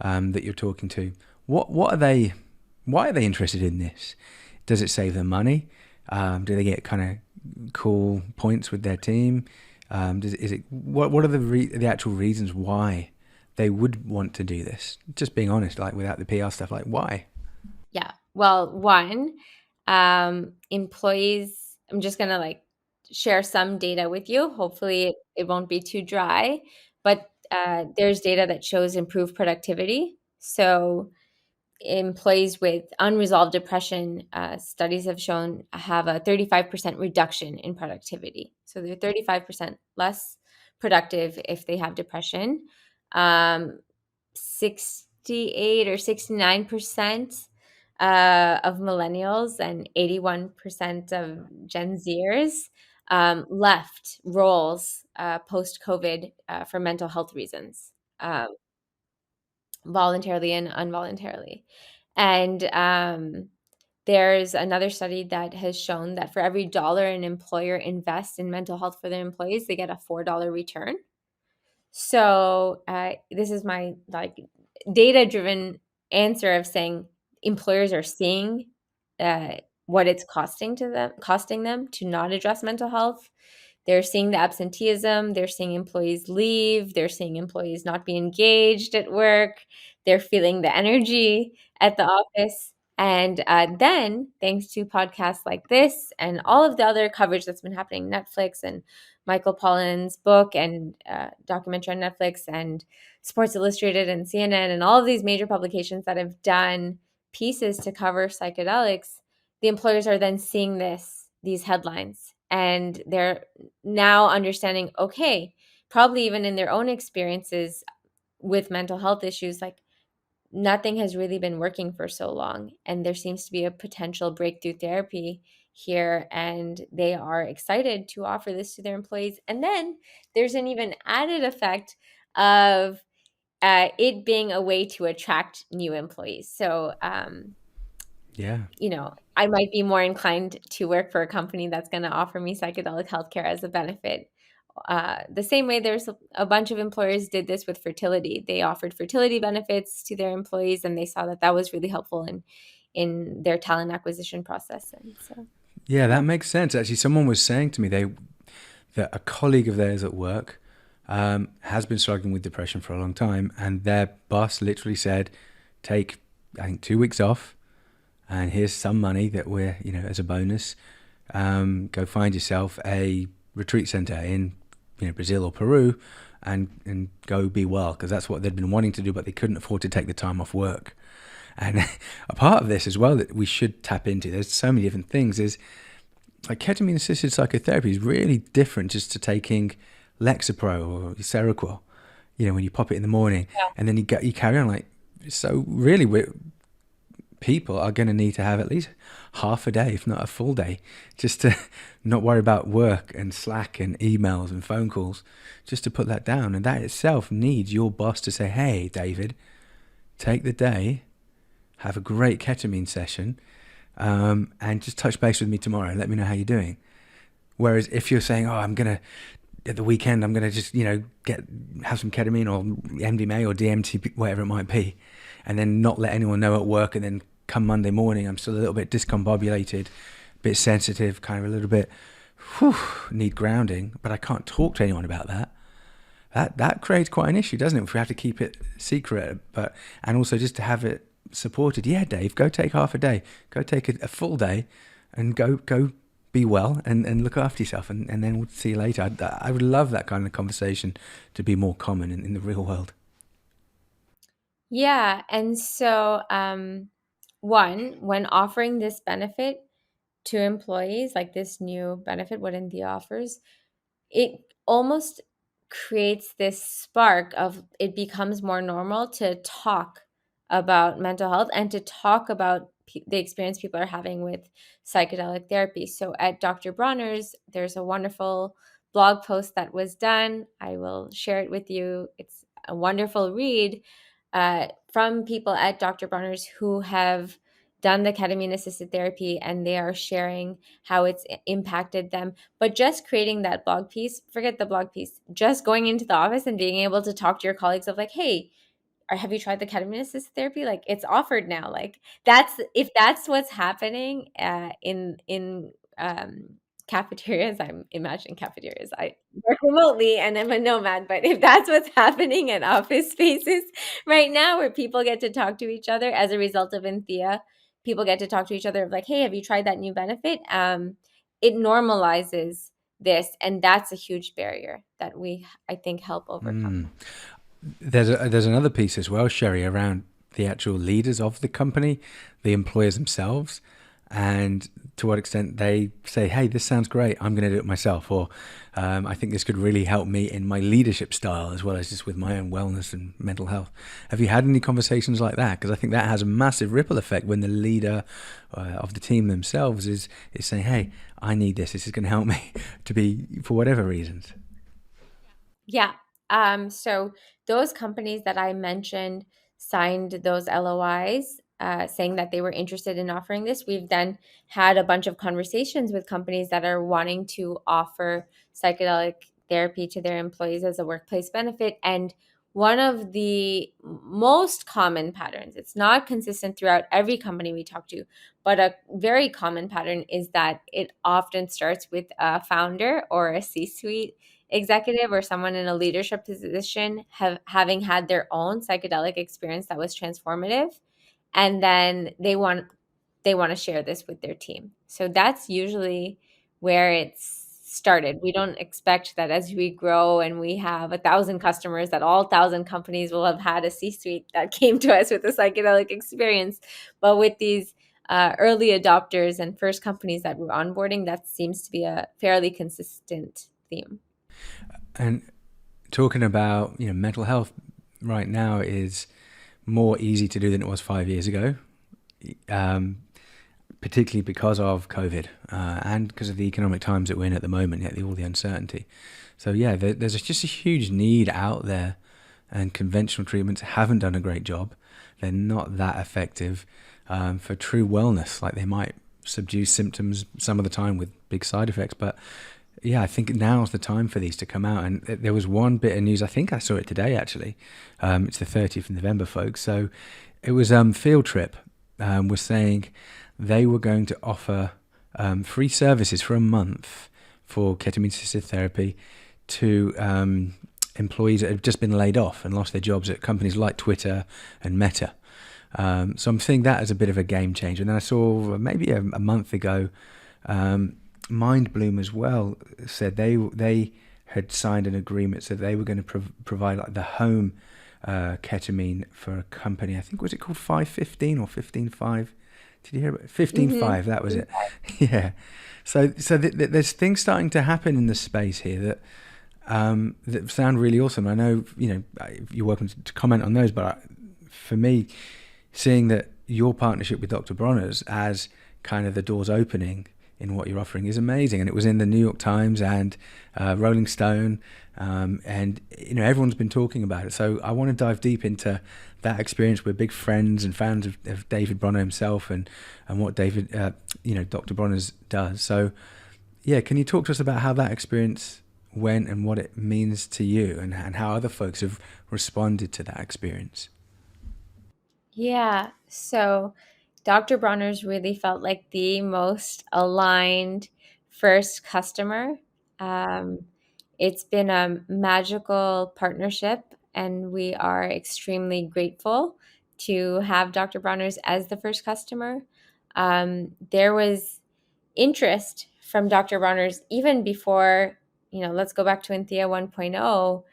that you're talking to, what are they? Why are they interested in this? Does it save them money? Do they get kind of cool points with their team? Is it what are the actual reasons why they would want to do this? Just being honest, like without the PR stuff, like why? Yeah. Well, one, employees, I'm just gonna like share some data with you. Hopefully it won't be too dry, but there's data that shows improved productivity. So employees with unresolved depression, studies have shown have a 35% reduction in productivity. So they're 35% less productive if they have depression. 68 or 69% of millennials and 81% of Gen Zers left roles post COVID for mental health reasons, um, voluntarily and involuntarily. And there's another study that has shown that for every dollar an employer invests in mental health for their employees, they get a $4 return. So this is my like data driven answer of saying employers are seeing uh, what it's costing them to not address mental health. They're seeing the absenteeism. They're seeing employees leave. They're seeing employees not be engaged at work. They're feeling the energy at the office. And then, thanks to podcasts like this and all of the other coverage that's been happening, Netflix and Michael Pollan's book and documentary on Netflix and Sports Illustrated and CNN and all of these major publications that have done pieces to cover psychedelics, the employers are then seeing these headlines and they're now understanding, okay, probably even in their own experiences with mental health issues, like nothing has really been working for so long and there seems to be a potential breakthrough therapy here and they are excited to offer this to their employees. And then there's an even added effect of it being a way to attract new employees. So Yeah. I might be more inclined to work for a company that's going to offer me psychedelic healthcare as a benefit. The same way there's a bunch of employers did this with fertility. They offered fertility benefits to their employees, and they saw that that was really helpful in their talent acquisition process. And so, Yeah, yeah, that makes sense. Actually, someone was saying to me that a colleague of theirs at work has been struggling with depression for a long time, and their boss literally said, "Take, I think, 2 weeks off, and here's some money that we're, as a bonus. Go find yourself a retreat center in, Brazil or Peru, and go be well," because that's what they'd been wanting to do, but they couldn't afford to take the time off work. And a part of this as well that we should tap into, there's so many different things, is like ketamine-assisted psychotherapy is really different just to taking Lexapro or Seroquel. When you pop it in the morning yeah, and then you carry on like so. Really, people are going to need to have at least half a day, if not a full day, just to not worry about work and Slack and emails and phone calls, just to put that down. And that itself needs your boss to say, "Hey, David, take the day, have a great ketamine session, and just touch base with me tomorrow and let me know how you're doing." Whereas if you're saying, "Oh, I'm gonna at the weekend, I'm gonna just have some ketamine or MDMA or DMT, whatever it might be," and then not let anyone know at work, and then come Monday morning, I'm still a little bit discombobulated, a bit sensitive, kind of a little bit, need grounding, but I can't talk to anyone about that. That creates quite an issue, doesn't it? If we have to keep it secret, and also just to have it supported. Yeah, Dave, go take half a day, go take a full day, and go be well and look after yourself, and then we'll see you later. I would love that kind of conversation to be more common in the real world. yeah. And so, one, when offering this benefit to employees, like this new benefit, what Enthea offers, it almost creates this spark of it becomes more normal to talk about mental health and to talk about the experience people are having with psychedelic therapy. So at Dr. Bronner's, there's a wonderful blog post that was done. I will share it with you. It's a wonderful read from people at Dr. Bronner's who have done the ketamine assisted therapy, and they are sharing how it's impacted them. But just creating that blog piece, forget the blog piece, just going into the office and being able to talk to your colleagues of like, hey, or have you tried the ketamine assisted therapy? Like, it's offered now. Like, that's if that's what's happening in cafeterias. I'm imagining cafeterias. I work remotely and I'm a nomad, but if that's what's happening in office spaces right now, where people get to talk to each other as a result of Enthea, people get to talk to each other of like, hey, have you tried that new benefit? It normalizes this, and that's a huge barrier that we, I think, help overcome. There's another piece as well, Sherry, around the actual leaders of the company, the employers themselves, and to what extent they say, hey, this sounds great, I'm going to do it myself, or I think this could really help me in my leadership style as well as just with my own wellness and mental health. Have you had any conversations like that? Because I think that has a massive ripple effect when the leader of the team themselves is saying, hey, I need this is going to help me to be, for whatever reasons. Yeah. So those companies that I mentioned signed those LOIs saying that they were interested in offering this. We've then had a bunch of conversations with companies that are wanting to offer psychedelic therapy to their employees as a workplace benefit. And one of the most common patterns, it's not consistent throughout every company we talk to, but a very common pattern is that it often starts with a founder or a C-suite executive or someone in a leadership position having had their own psychedelic experience that was transformative, and then they want to share this with their team. So that's usually where it's started. We don't expect that as we grow and we have 1,000 customers that all 1,000 companies will have had a C-suite that came to us with a psychedelic experience, but with these early adopters and first companies that we're onboarding, that seems to be a fairly consistent theme. And talking about, mental health right now is more easy to do than it was 5 years ago, particularly because of COVID and because of the economic times that we're in at the moment, all the uncertainty. So yeah, there's just a huge need out there, and conventional treatments haven't done a great job. They're not that effective for true wellness. Like, they might subdue symptoms some of the time with big side effects, but yeah, I think now's the time for these to come out. And there was one bit of news, I think I saw it today actually. It's the 30th of November, folks. So it was Field Trip was saying they were going to offer free services for a month for ketamine-assisted therapy to employees that have just been laid off and lost their jobs at companies like Twitter and Meta. So I'm seeing that as a bit of a game changer. And then I saw maybe a month ago, Mindbloom as well said they had signed an agreement, so they were going to provide like the home ketamine for a company. I think, was it called 515 or 155? Did you hear about it? 155? That was it. Yeah. So there's things starting to happen in the space here that sound really awesome. I know you're welcome to comment on those, but for me, seeing that your partnership with Dr. Bronner's as kind of the doors opening in what you're offering is amazing. And it was in the New York Times and Rolling Stone, and everyone's been talking about it. So I want to dive deep into that experience. We're big friends and fans of David Bronner himself and what Dr. Bronner's does. So yeah, can you talk to us about how that experience went and what it means to you, and how other folks have responded to that experience? Yeah. So Dr. Bronner's really felt like the most aligned first customer. Um, it's been a magical partnership, and we are extremely grateful to have Dr. Bronner's as the first customer. There was interest from Dr. Bronner's even before, let's go back to Enthea 1.0.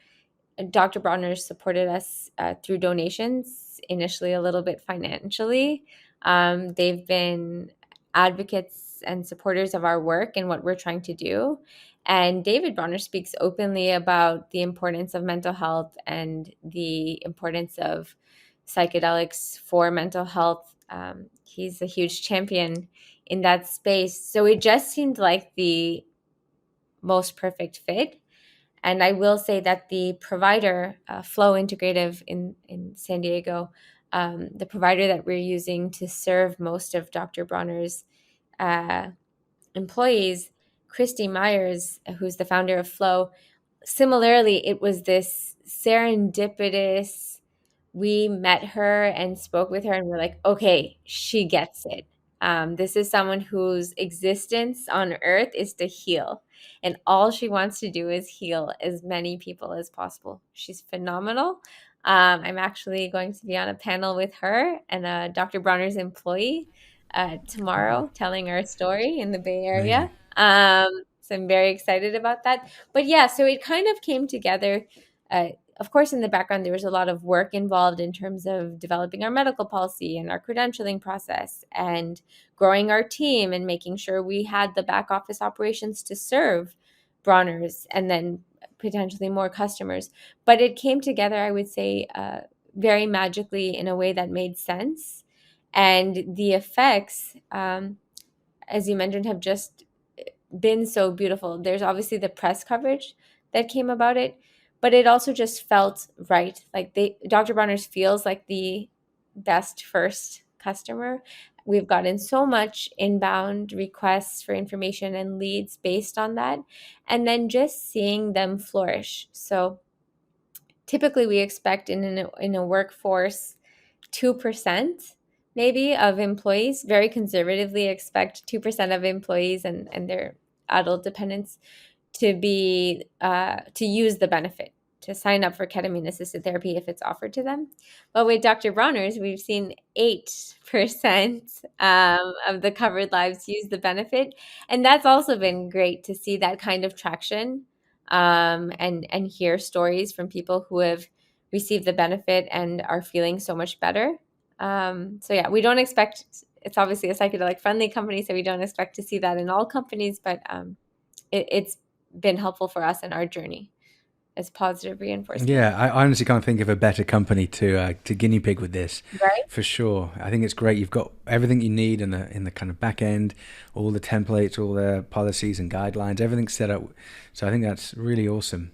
Dr. Bronner supported us through donations, initially a little bit financially. They've been advocates and supporters of our work and what we're trying to do. And David Bronner speaks openly about the importance of mental health and the importance of psychedelics for mental health. He's a huge champion in that space. So it just seemed like the most perfect fit. And I will say that the provider, Flow Integrative in San Diego, the provider that we're using to serve most of Dr. Bronner's uh, employees, Christy Myers, who's the founder of Flow, similarly, it was this serendipitous. We met her and spoke with her, and we're like, okay, she gets it. This is someone whose existence on earth is to heal, and all she wants to do is heal as many people as possible. She's phenomenal. I'm actually going to be on a panel with her and Dr. Bronner's employee tomorrow, telling our story in the Bay Area. Amazing. So I'm very excited about that. But yeah, so it kind of came together. Of course, in the background, there was a lot of work involved in terms of developing our medical policy and our credentialing process and growing our team and making sure we had the back office operations to serve Bronner's and then potentially more customers. But it came together, I would say, very magically in a way that made sense. And the effects, as you mentioned, have just been so beautiful. There's obviously the press coverage that came about it, but it also just felt right. Like Dr. Bronner's feels like the best first customer. We've gotten so much inbound requests for information and leads based on that, and then just seeing them flourish. So typically, we expect in a workforce 2% maybe of employees, very conservatively expect 2% of employees and their adult dependents to be to use the benefit, to sign up for ketamine assisted therapy if it's offered to them. But with Dr. Bronner's, we've seen 8% of the covered lives use the benefit, and that's also been great to see that kind of traction, and hear stories from people who have received the benefit and are feeling so much better. So yeah, we don't expect, it's obviously a psychedelic friendly company, so we don't expect to see that in all companies, but it's been helpful for us in our journey as positive reinforcement. Yeah, I honestly can't think of a better company to guinea pig with this, Right? for sure. I think it's great. You've got everything you need in the kind of back end, all the templates, all the policies and guidelines, everything's set up. So I think that's really awesome.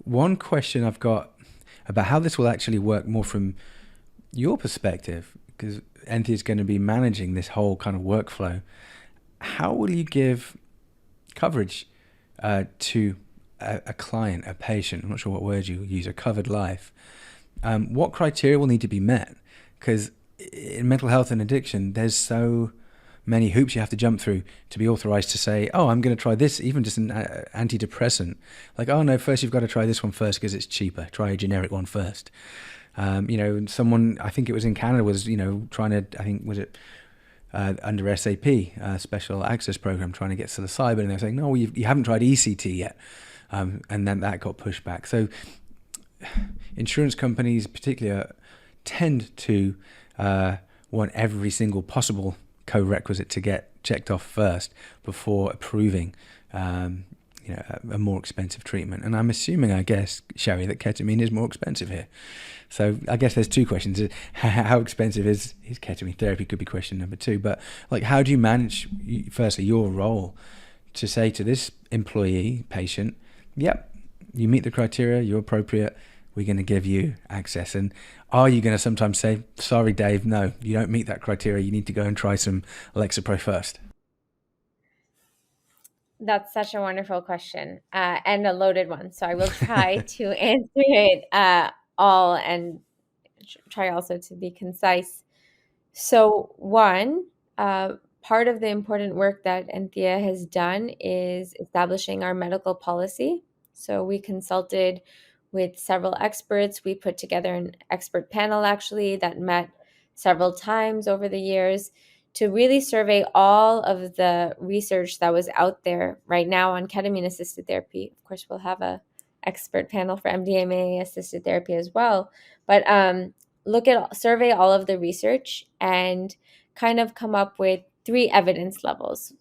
One question I've got about how this will actually work more from your perspective, because Enthea is going to be managing this whole kind of workflow. How will you give coverage to a client, a patient? I'm not sure what word you use, a covered life. What criteria will need to be met? Because in mental health and addiction, there's so many hoops you have to jump through to be authorized to say, oh, I'm going to try this, even just an antidepressant. Like, oh no, first you've got to try this one first because it's cheaper. Try a generic one first. Someone, I think it was in Canada, was, trying to, I think, was it under SAP, Special Access Program, trying to get psilocybin, and they're saying, no, you haven't tried ECT yet. And then that got pushed back. So insurance companies particularly tend to want every single possible co-requisite to get checked off first before approving a more expensive treatment. And I'm assuming, I guess, Sherry, that ketamine is more expensive here. So I guess there's two questions. How expensive is ketamine therapy could be question number two. But like, how do you manage, firstly, your role to say to this employee, patient, yep, you meet the criteria, you're appropriate, we're going to give you access? And are you going to sometimes say, sorry, Dave, no, you don't meet that criteria, you need to go and try some Lexapro first? That's such a wonderful question, and a loaded one. So I will try to answer it all and try also to be concise. So, one, part of the important work that Enthea has done is establishing our medical policy. So, we consulted with several experts. We put together an expert panel actually that met several times over the years to really survey all of the research that was out there right now on ketamine assisted therapy. Of course, we'll have a expert panel for MDMA assisted therapy as well. But survey all of the research and kind of come up with 3 evidence levels,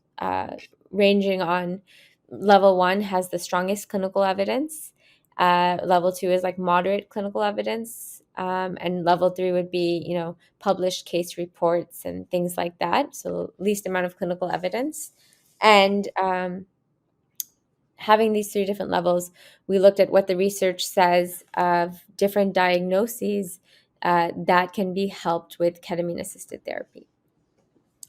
ranging on level 1 has the strongest clinical evidence. Level 2 is like moderate clinical evidence. and level 3 would be, published case reports and things like that. So least amount of clinical evidence. And having these 3 different levels, we looked at what the research says of different diagnoses that can be helped with ketamine-assisted therapy.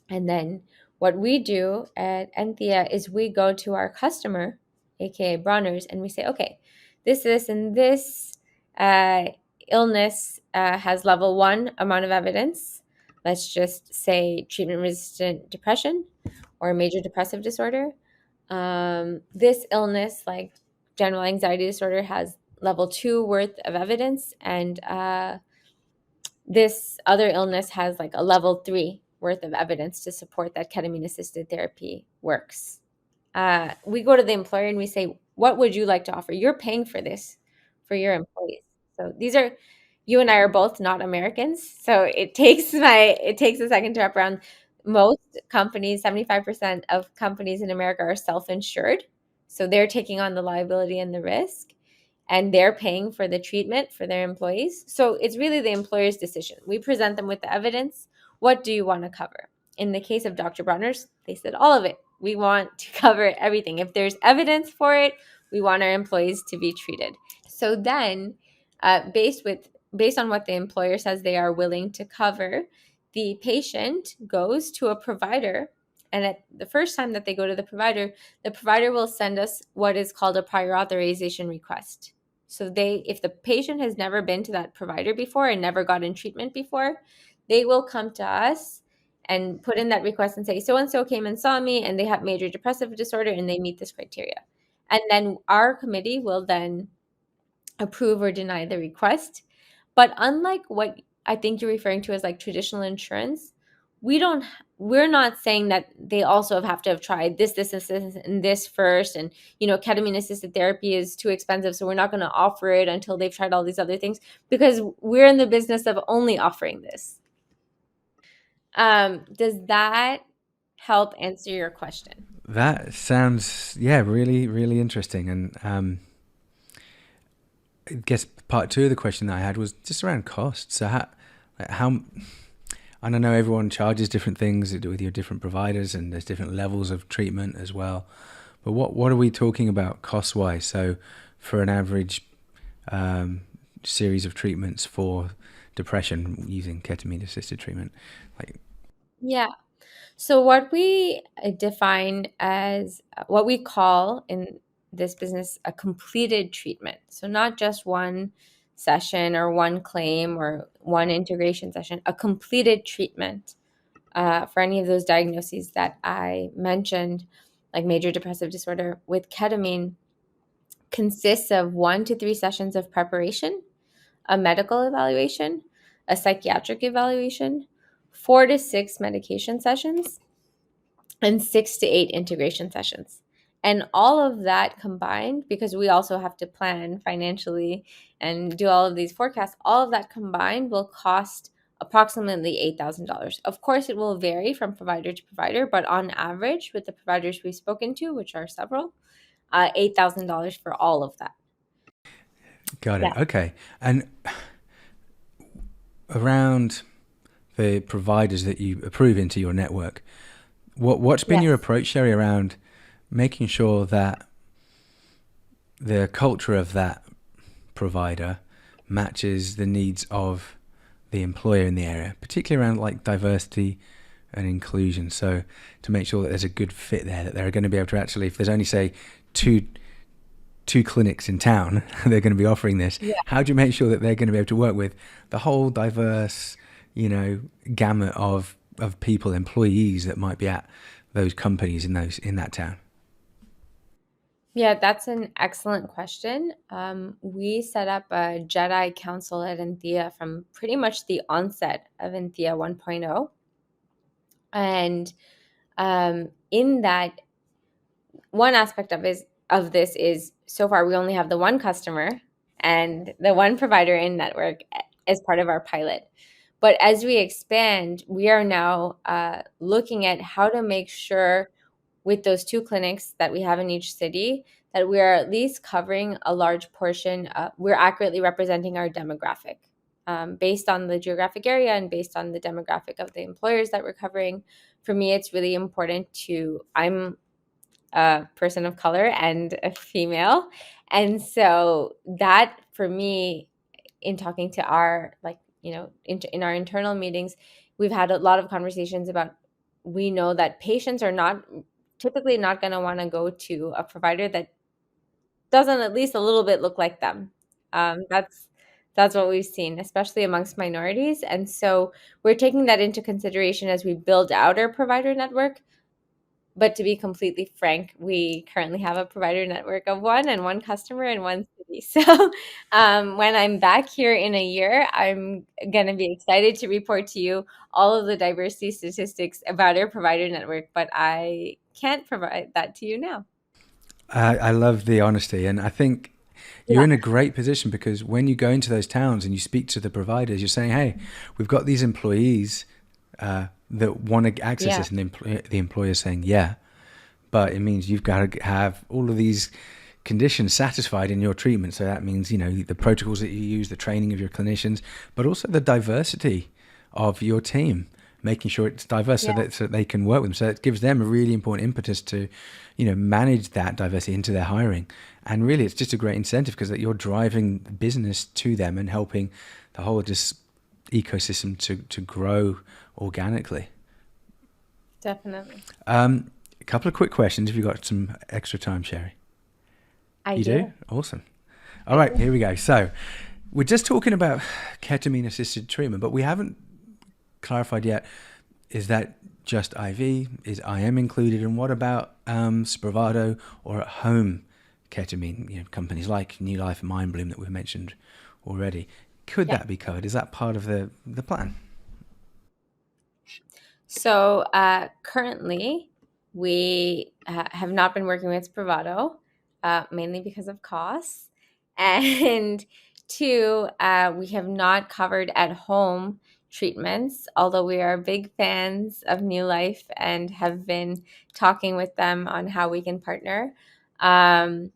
And then what we do at Enthea is we go to our customer, aka Bronner's, and we say, okay, this, and this uh, illness has level 1 amount of evidence. Let's just say treatment-resistant depression or major depressive disorder. This illness, like general anxiety disorder, has level 2 worth of evidence, and this other illness has like a level 3 worth of evidence to support that ketamine assisted therapy works. We go to the employer and we say, what would you like to offer? You're paying for this for your employees. So these are, you and I are both not Americans. So it takes a second to wrap around. Most companies, 75% of companies in America are self-insured. So they're taking on the liability and the risk, and they're paying for the treatment for their employees. So it's really the employer's decision. We present them with the evidence. What do you want to cover? In the case of Dr. Bronner's, they said all of it. We want to cover everything. If there's evidence for it, we want our employees to be treated. So then, based on what the employer says they are willing to cover, the patient goes to a provider, and at the first time that they go to the provider will send us what is called a prior authorization request. So if the patient has never been to that provider before and never gotten treatment before, they will come to us and put in that request and say, so-and-so came and saw me and they have major depressive disorder and they meet this criteria. And then our committee will then approve or deny the request. But unlike what I think you're referring to as like traditional insurance, we're not saying that they also have to have tried this, and this first. And, ketamine assisted therapy is too expensive, so we're not going to offer it until they've tried all these other things, because we're in the business of only offering this. Does that help answer your question? That sounds, really, really interesting. And I guess part 2 of the question that I had was just around cost. So how and I know everyone charges different things with your different providers, and there's different levels of treatment as well. But what are we talking about cost-wise? So for an average series of treatments for depression using ketamine-assisted treatment, Yeah. So what we define as what we call in this business a completed treatment. So not just one session or one claim or one integration session, a completed treatment for any of those diagnoses that I mentioned, like major depressive disorder with ketamine, consists of 1 to 3 sessions of preparation, a medical evaluation, a psychiatric evaluation, 4 to 6 medication sessions, and 6 to 8 integration sessions. And all of that combined, because we also have to plan financially and do all of these forecasts, all of that combined will cost approximately $8,000. Of course, it will vary from provider to provider, but on average, with the providers we've spoken to, which are several, $8,000 for all of that. got it. Yeah. Okay. And around the providers that you approve into your network, what's been your approach, Sherry, around making sure that the culture of that provider matches the needs of the employer in the area, particularly around like diversity and inclusion? So to make sure that there's a good fit there, that they're going to be able to actually, if there's only say two clinics in town, they're going to be offering this. Yeah. How do you make sure that they're going to be able to work with the whole diverse, gamut of people, employees that might be at those companies in that town? Yeah, that's an excellent question. We set up a Jedi Council at Enthea from pretty much the onset of Enthea 1.0. And in that, one aspect of this is, so far we only have the one customer and the one provider in network as part of our pilot. But as we expand, we are now looking at how to make sure with those 2 clinics that we have in each city that we are at least covering a large portion. We're accurately representing our demographic. based on the geographic area and based on the demographic of the employers that we're covering. For me, it's really important I'm a person of color and a female. And so that for me, in talking to our, in our internal meetings, we've had a lot of conversations about, we know that patients are not typically not going to want to go to a provider that doesn't at least a little bit look like them. That's what we've seen, especially amongst minorities. And so we're taking that into consideration as we build out our provider network. But to be completely frank, we currently have a provider network of one customer in one city. So when I'm back here in a year, I'm going to be excited to report to you all of the diversity statistics about our provider network, but I can't provide that to you now. I love the honesty, and I think you're Yeah. in a great position because when you go into those towns and you speak to the providers, you're saying, "Hey, we've got these employees that want to access Yeah. this," and the employer saying, "Yeah," but it means you've got to have all of these conditions satisfied in your treatment. So that means, the protocols that you use, the training of your clinicians, but also the diversity of your team, making sure it's diverse Yeah. so that they can work with them. So it gives them a really important impetus to, manage that diversity into their hiring. And really, it's just a great incentive because that you're driving business to them and helping the whole just ecosystem to grow organically. Definitely. A couple of quick questions if you've got some extra time, Sherry. I You do. do? Awesome. All right, here we go. So we're just talking about ketamine-assisted treatment, but we haven't clarified yet, is that just IV? Is IM included? And what about Spravato or at-home ketamine? Companies like New Life and Mindbloom that we've mentioned already. Could Yeah. that be covered? Is that part of the plan? So currently, we have not been working with Spravato, mainly because of costs. And two, we have not covered at home treatments, although we are big fans of New Life and have been talking with them on how we can partner. Um,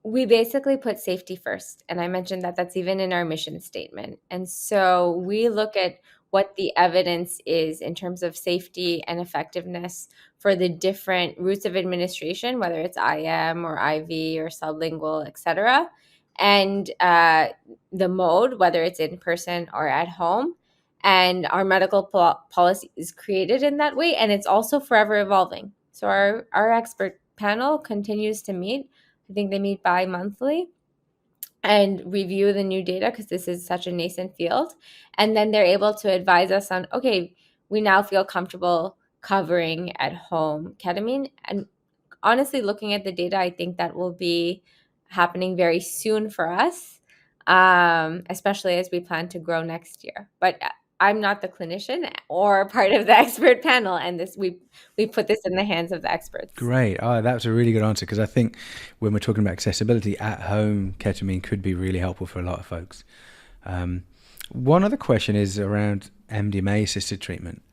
we basically put safety first. And I mentioned that that's even in our mission statement. And so we look at what the evidence is in terms of safety and effectiveness for the different routes of administration, whether it's IM or IV or sublingual, et cetera, and the mode, whether it's in person or at home. And our medical policy is created in that way. And it's also forever evolving. So our expert panel continues to meet. I think they meet bi-monthly and review the new data because this is such a nascent field. And then they're able to advise us on, okay, we now feel comfortable covering at home ketamine. And honestly, looking at the data, I think that will be happening very soon for us, especially as we plan to grow next year. But I'm not the clinician or part of the expert panel, and we put this in the hands of the experts. Great. Oh, that was a really good answer because I think when we're talking about accessibility, at home ketamine could be really helpful for a lot of folks. One other question is around MDMA assisted treatment.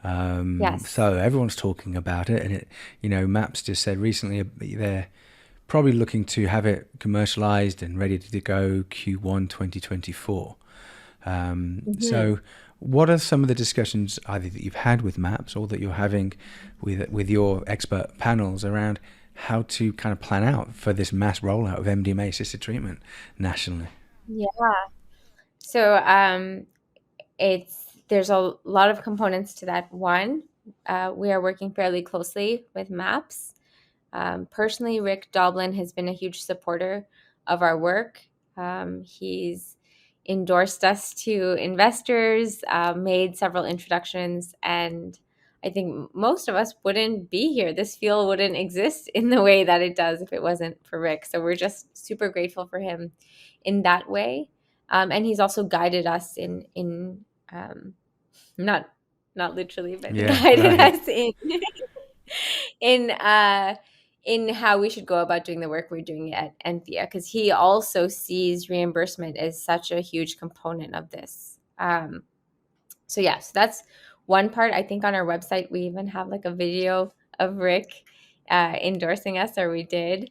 Yes. So everyone's talking about it, and MAPS just said recently they're probably looking to have it commercialized and ready to go Q1 2024. So what are some of the discussions either that you've had with MAPS or that you're having with your expert panels around how to kind of plan out for this mass rollout of MDMA assisted treatment nationally? Yeah. So there's a lot of components to that. One, we are working fairly closely with MAPS. Personally, Rick Doblin has been a huge supporter of our work. He's endorsed us to investors, made several introductions, and I think most of us wouldn't be here. This field wouldn't exist in the way that it does if it wasn't for Rick. So we're just super grateful for him in that way. And he's also guided us in not literally, but Yeah, guided right. us in uh, in how we should go about doing the work we're doing at Enthea, because he also sees reimbursement as such a huge component of this. So yeah, so that's one part. I think on our website we even have like a video of Rick endorsing us, or we did.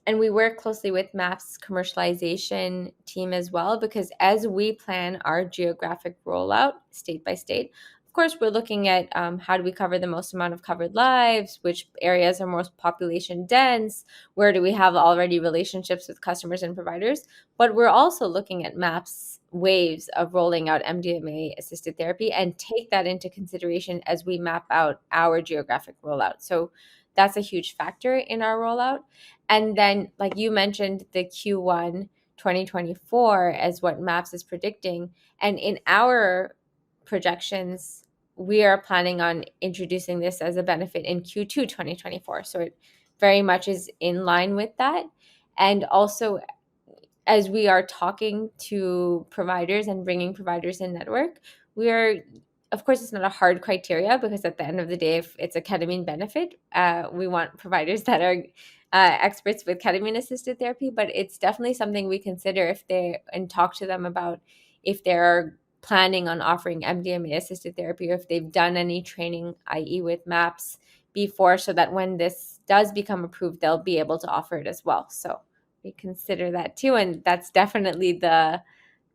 And we work closely with MAP's commercialization team as well, because as we plan our geographic rollout state by state, of course, we're looking at how do we cover the most amount of covered lives, which areas are most population dense, where do we have already relationships with customers and providers. But we're also looking at MAP's waves of rolling out MDMA assisted therapy and take that into consideration as we map out our geographic rollout. So that's a huge factor in our rollout. And then, like you mentioned, the Q1 2024 as what MAPS is predicting. And in our projections, we are planning on introducing this as a benefit in Q2 2024. So it very much is in line with that. And also, as we are talking to providers and bringing providers in network, we are, of course, it's not a hard criteria, because at the end of the day, if it's a ketamine benefit, we want providers that are experts with ketamine assisted therapy. But it's definitely something we consider if they, and talk to them about if they're planning on offering MDMA assisted therapy, or if they've done any training, i.e., with MAPS before, so that when this does become approved, they'll be able to offer it as well. So we consider that too, and that's definitely the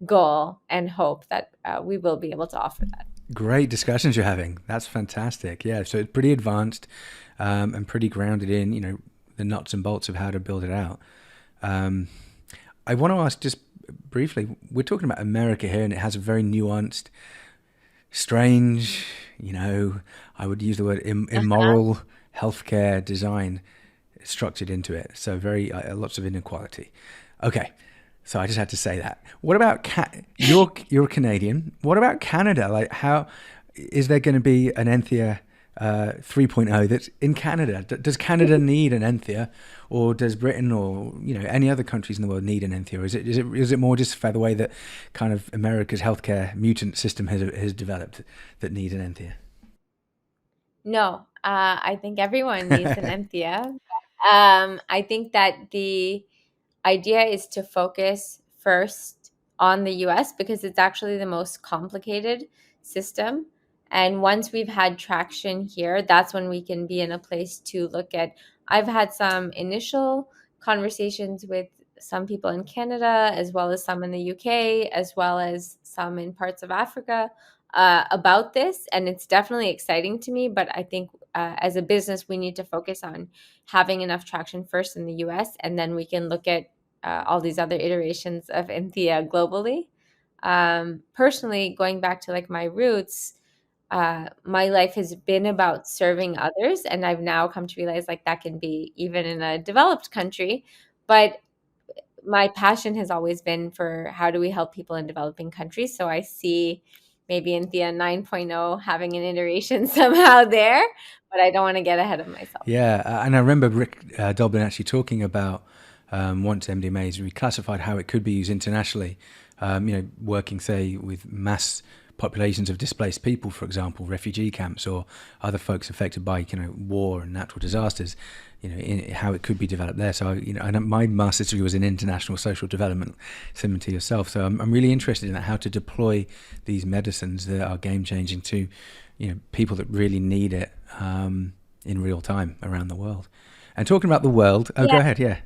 goal and hope that we will be able to offer that. Great discussions you're having. That's fantastic. Yeah, so it's pretty advanced and pretty grounded in, the nuts and bolts of how to build it out. I want to ask just briefly, we're talking about America here, and it has a very nuanced, strange, I would use the word immoral healthcare design structured into it. So very lots of inequality. Okay, so I just had to say that. What about you're Canadian? What about Canada? Like, how is there going to be an Enthea 3.0 that's in Canada? Does Canada need an Enthea, or does Britain or any other countries in the world need an Enthea? Or is it more just for the way that kind of America's healthcare mutant system has developed that need an Enthea? No, I think everyone needs an Enthea. I think that the idea is to focus first on the US, because it's actually the most complicated system. And once we've had traction here, that's when we can be in a place to look at. I've had some initial conversations with some people in Canada, as well as some in the UK, as well as some in parts of Africa, about this. And it's definitely exciting to me. But I think as a business, we need to focus on having enough traction first in the US, and then we can look at all these other iterations of Enthea globally. Personally, going back to like my roots, my life has been about serving others, and I've now come to realize like that can be even in a developed country. But my passion has always been for how do we help people in developing countries. So I see maybe Enthea 9.0 having an iteration somehow there, but I don't want to get ahead of myself. Yeah, and I remember Rick Doblin actually talking about once MDMA is reclassified, how it could be used internationally. Working, say, with mass populations of displaced people, for example, refugee camps, or other folks affected by war and natural disasters. How it could be developed there. So and my master's degree was in international social development, similar to yourself. So I'm really interested in that, how to deploy these medicines that are game changing to people that really need it in real time around the world. And talking about the world, go ahead, yeah.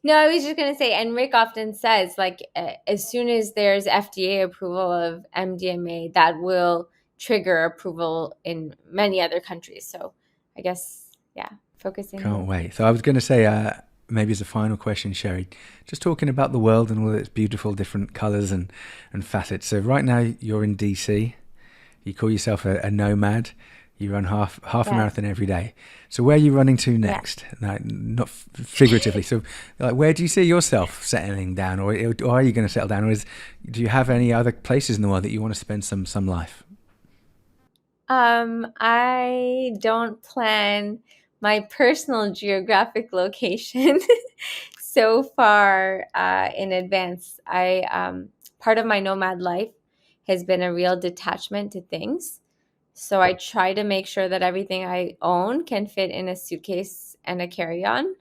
No, I was just going to say, and Rick often says, like, as soon as there's FDA approval of MDMA, that will trigger approval in many other countries. So I guess, yeah, focusing Can't on. wait. So I was going to say, maybe as a final question, Sherry, just talking about the world and all its beautiful different colors and facets. So right now you're in DC. You call yourself a nomad. You run half a marathon every day. So where are you running to next? Yeah. Not figuratively. So like, where do you see yourself settling down, or are you going to settle down, or do you have any other places in the world that you want to spend some life? I don't plan my personal geographic location so far in advance. Part of my nomad life has been a real detachment to things. So I try to make sure that everything I own can fit in a suitcase and a carry-on,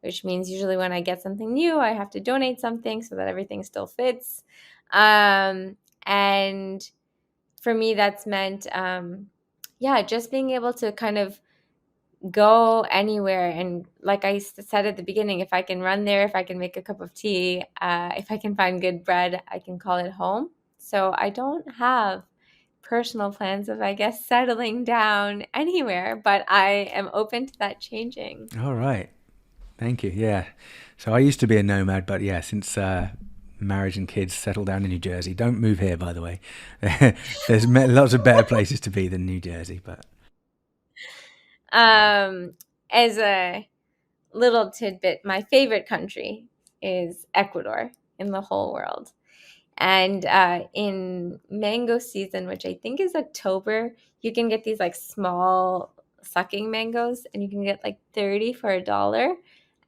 which means usually when I get something new, I have to donate something so that everything still fits. And for me, that's meant, just being able to kind of go anywhere. And like I said at the beginning, if I can run there, if I can make a cup of tea, if I can find good bread, I can call it home. So I don't have personal plans of, I guess, settling down anywhere, but I am open to that changing. All right. Thank you. Yeah. So I used to be a nomad, but yeah, since marriage and kids, settled down in New Jersey. Don't move here, by the way. There's lots of better places to be than New Jersey, but As a little tidbit, my favorite country is Ecuador in the whole world. And in mango season, which I think is October, you can get these like small sucking mangoes, and you can get like 30 for $1.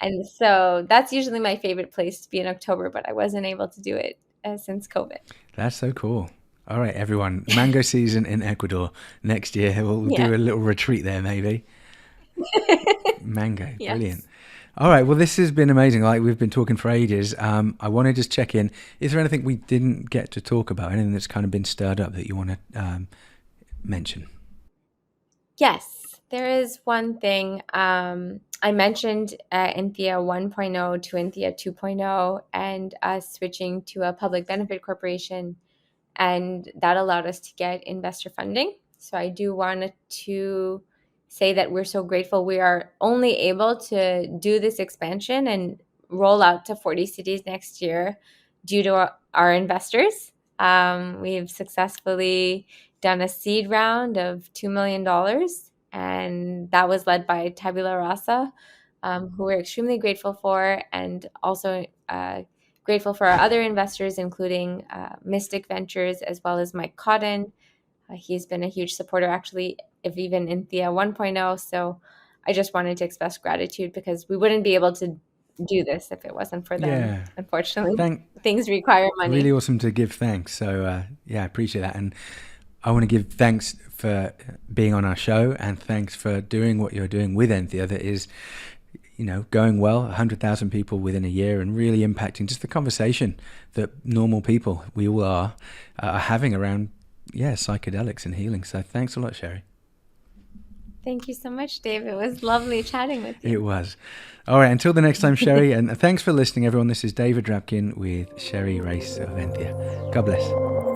And so that's usually my favorite place to be in October, but I wasn't able to do it since COVID. that's so cool. All right, everyone. Mango season in Ecuador next year. We'll Yeah. do a little retreat there, maybe. Mango. Yes. Brilliant. All right. Well, this has been amazing. Like, we've been talking for ages. I want to just check in. Is there anything we didn't get to talk about? Anything that's kind of been stirred up that you want to mention? Yes, there is one thing. I mentioned Enthea 1.0 to Enthea 2.0 and us switching to a public benefit corporation, and that allowed us to get investor funding. So I do want to say that we're so grateful. We are only able to do this expansion and roll out to 40 cities next year due to our investors. We've successfully done a seed round of $2 million, and that was led by Tabula Rasa, who we're extremely grateful for, and also grateful for our other investors, including Mystic Ventures, as well as Mike Cotton. He's been a huge supporter, actually, of even Enthea 1.0. So I just wanted to express gratitude, because we wouldn't be able to do this if it wasn't for them. Yeah. Unfortunately, things require money. Really awesome to give thanks. So, yeah, I appreciate that. And I want to give thanks for being on our show, and thanks for doing what you're doing with Enthea. That is, going well, 100,000 people within a year, and really impacting just the conversation that normal people, we all are having around, psychedelics and healing. So thanks a lot, Sherry. Thank you so much, Dave. It was lovely chatting with you. It was. All right, until the next time, Sherry, and thanks for listening, everyone. This is David Drapkin with Sherry Rais of Enthea. God bless.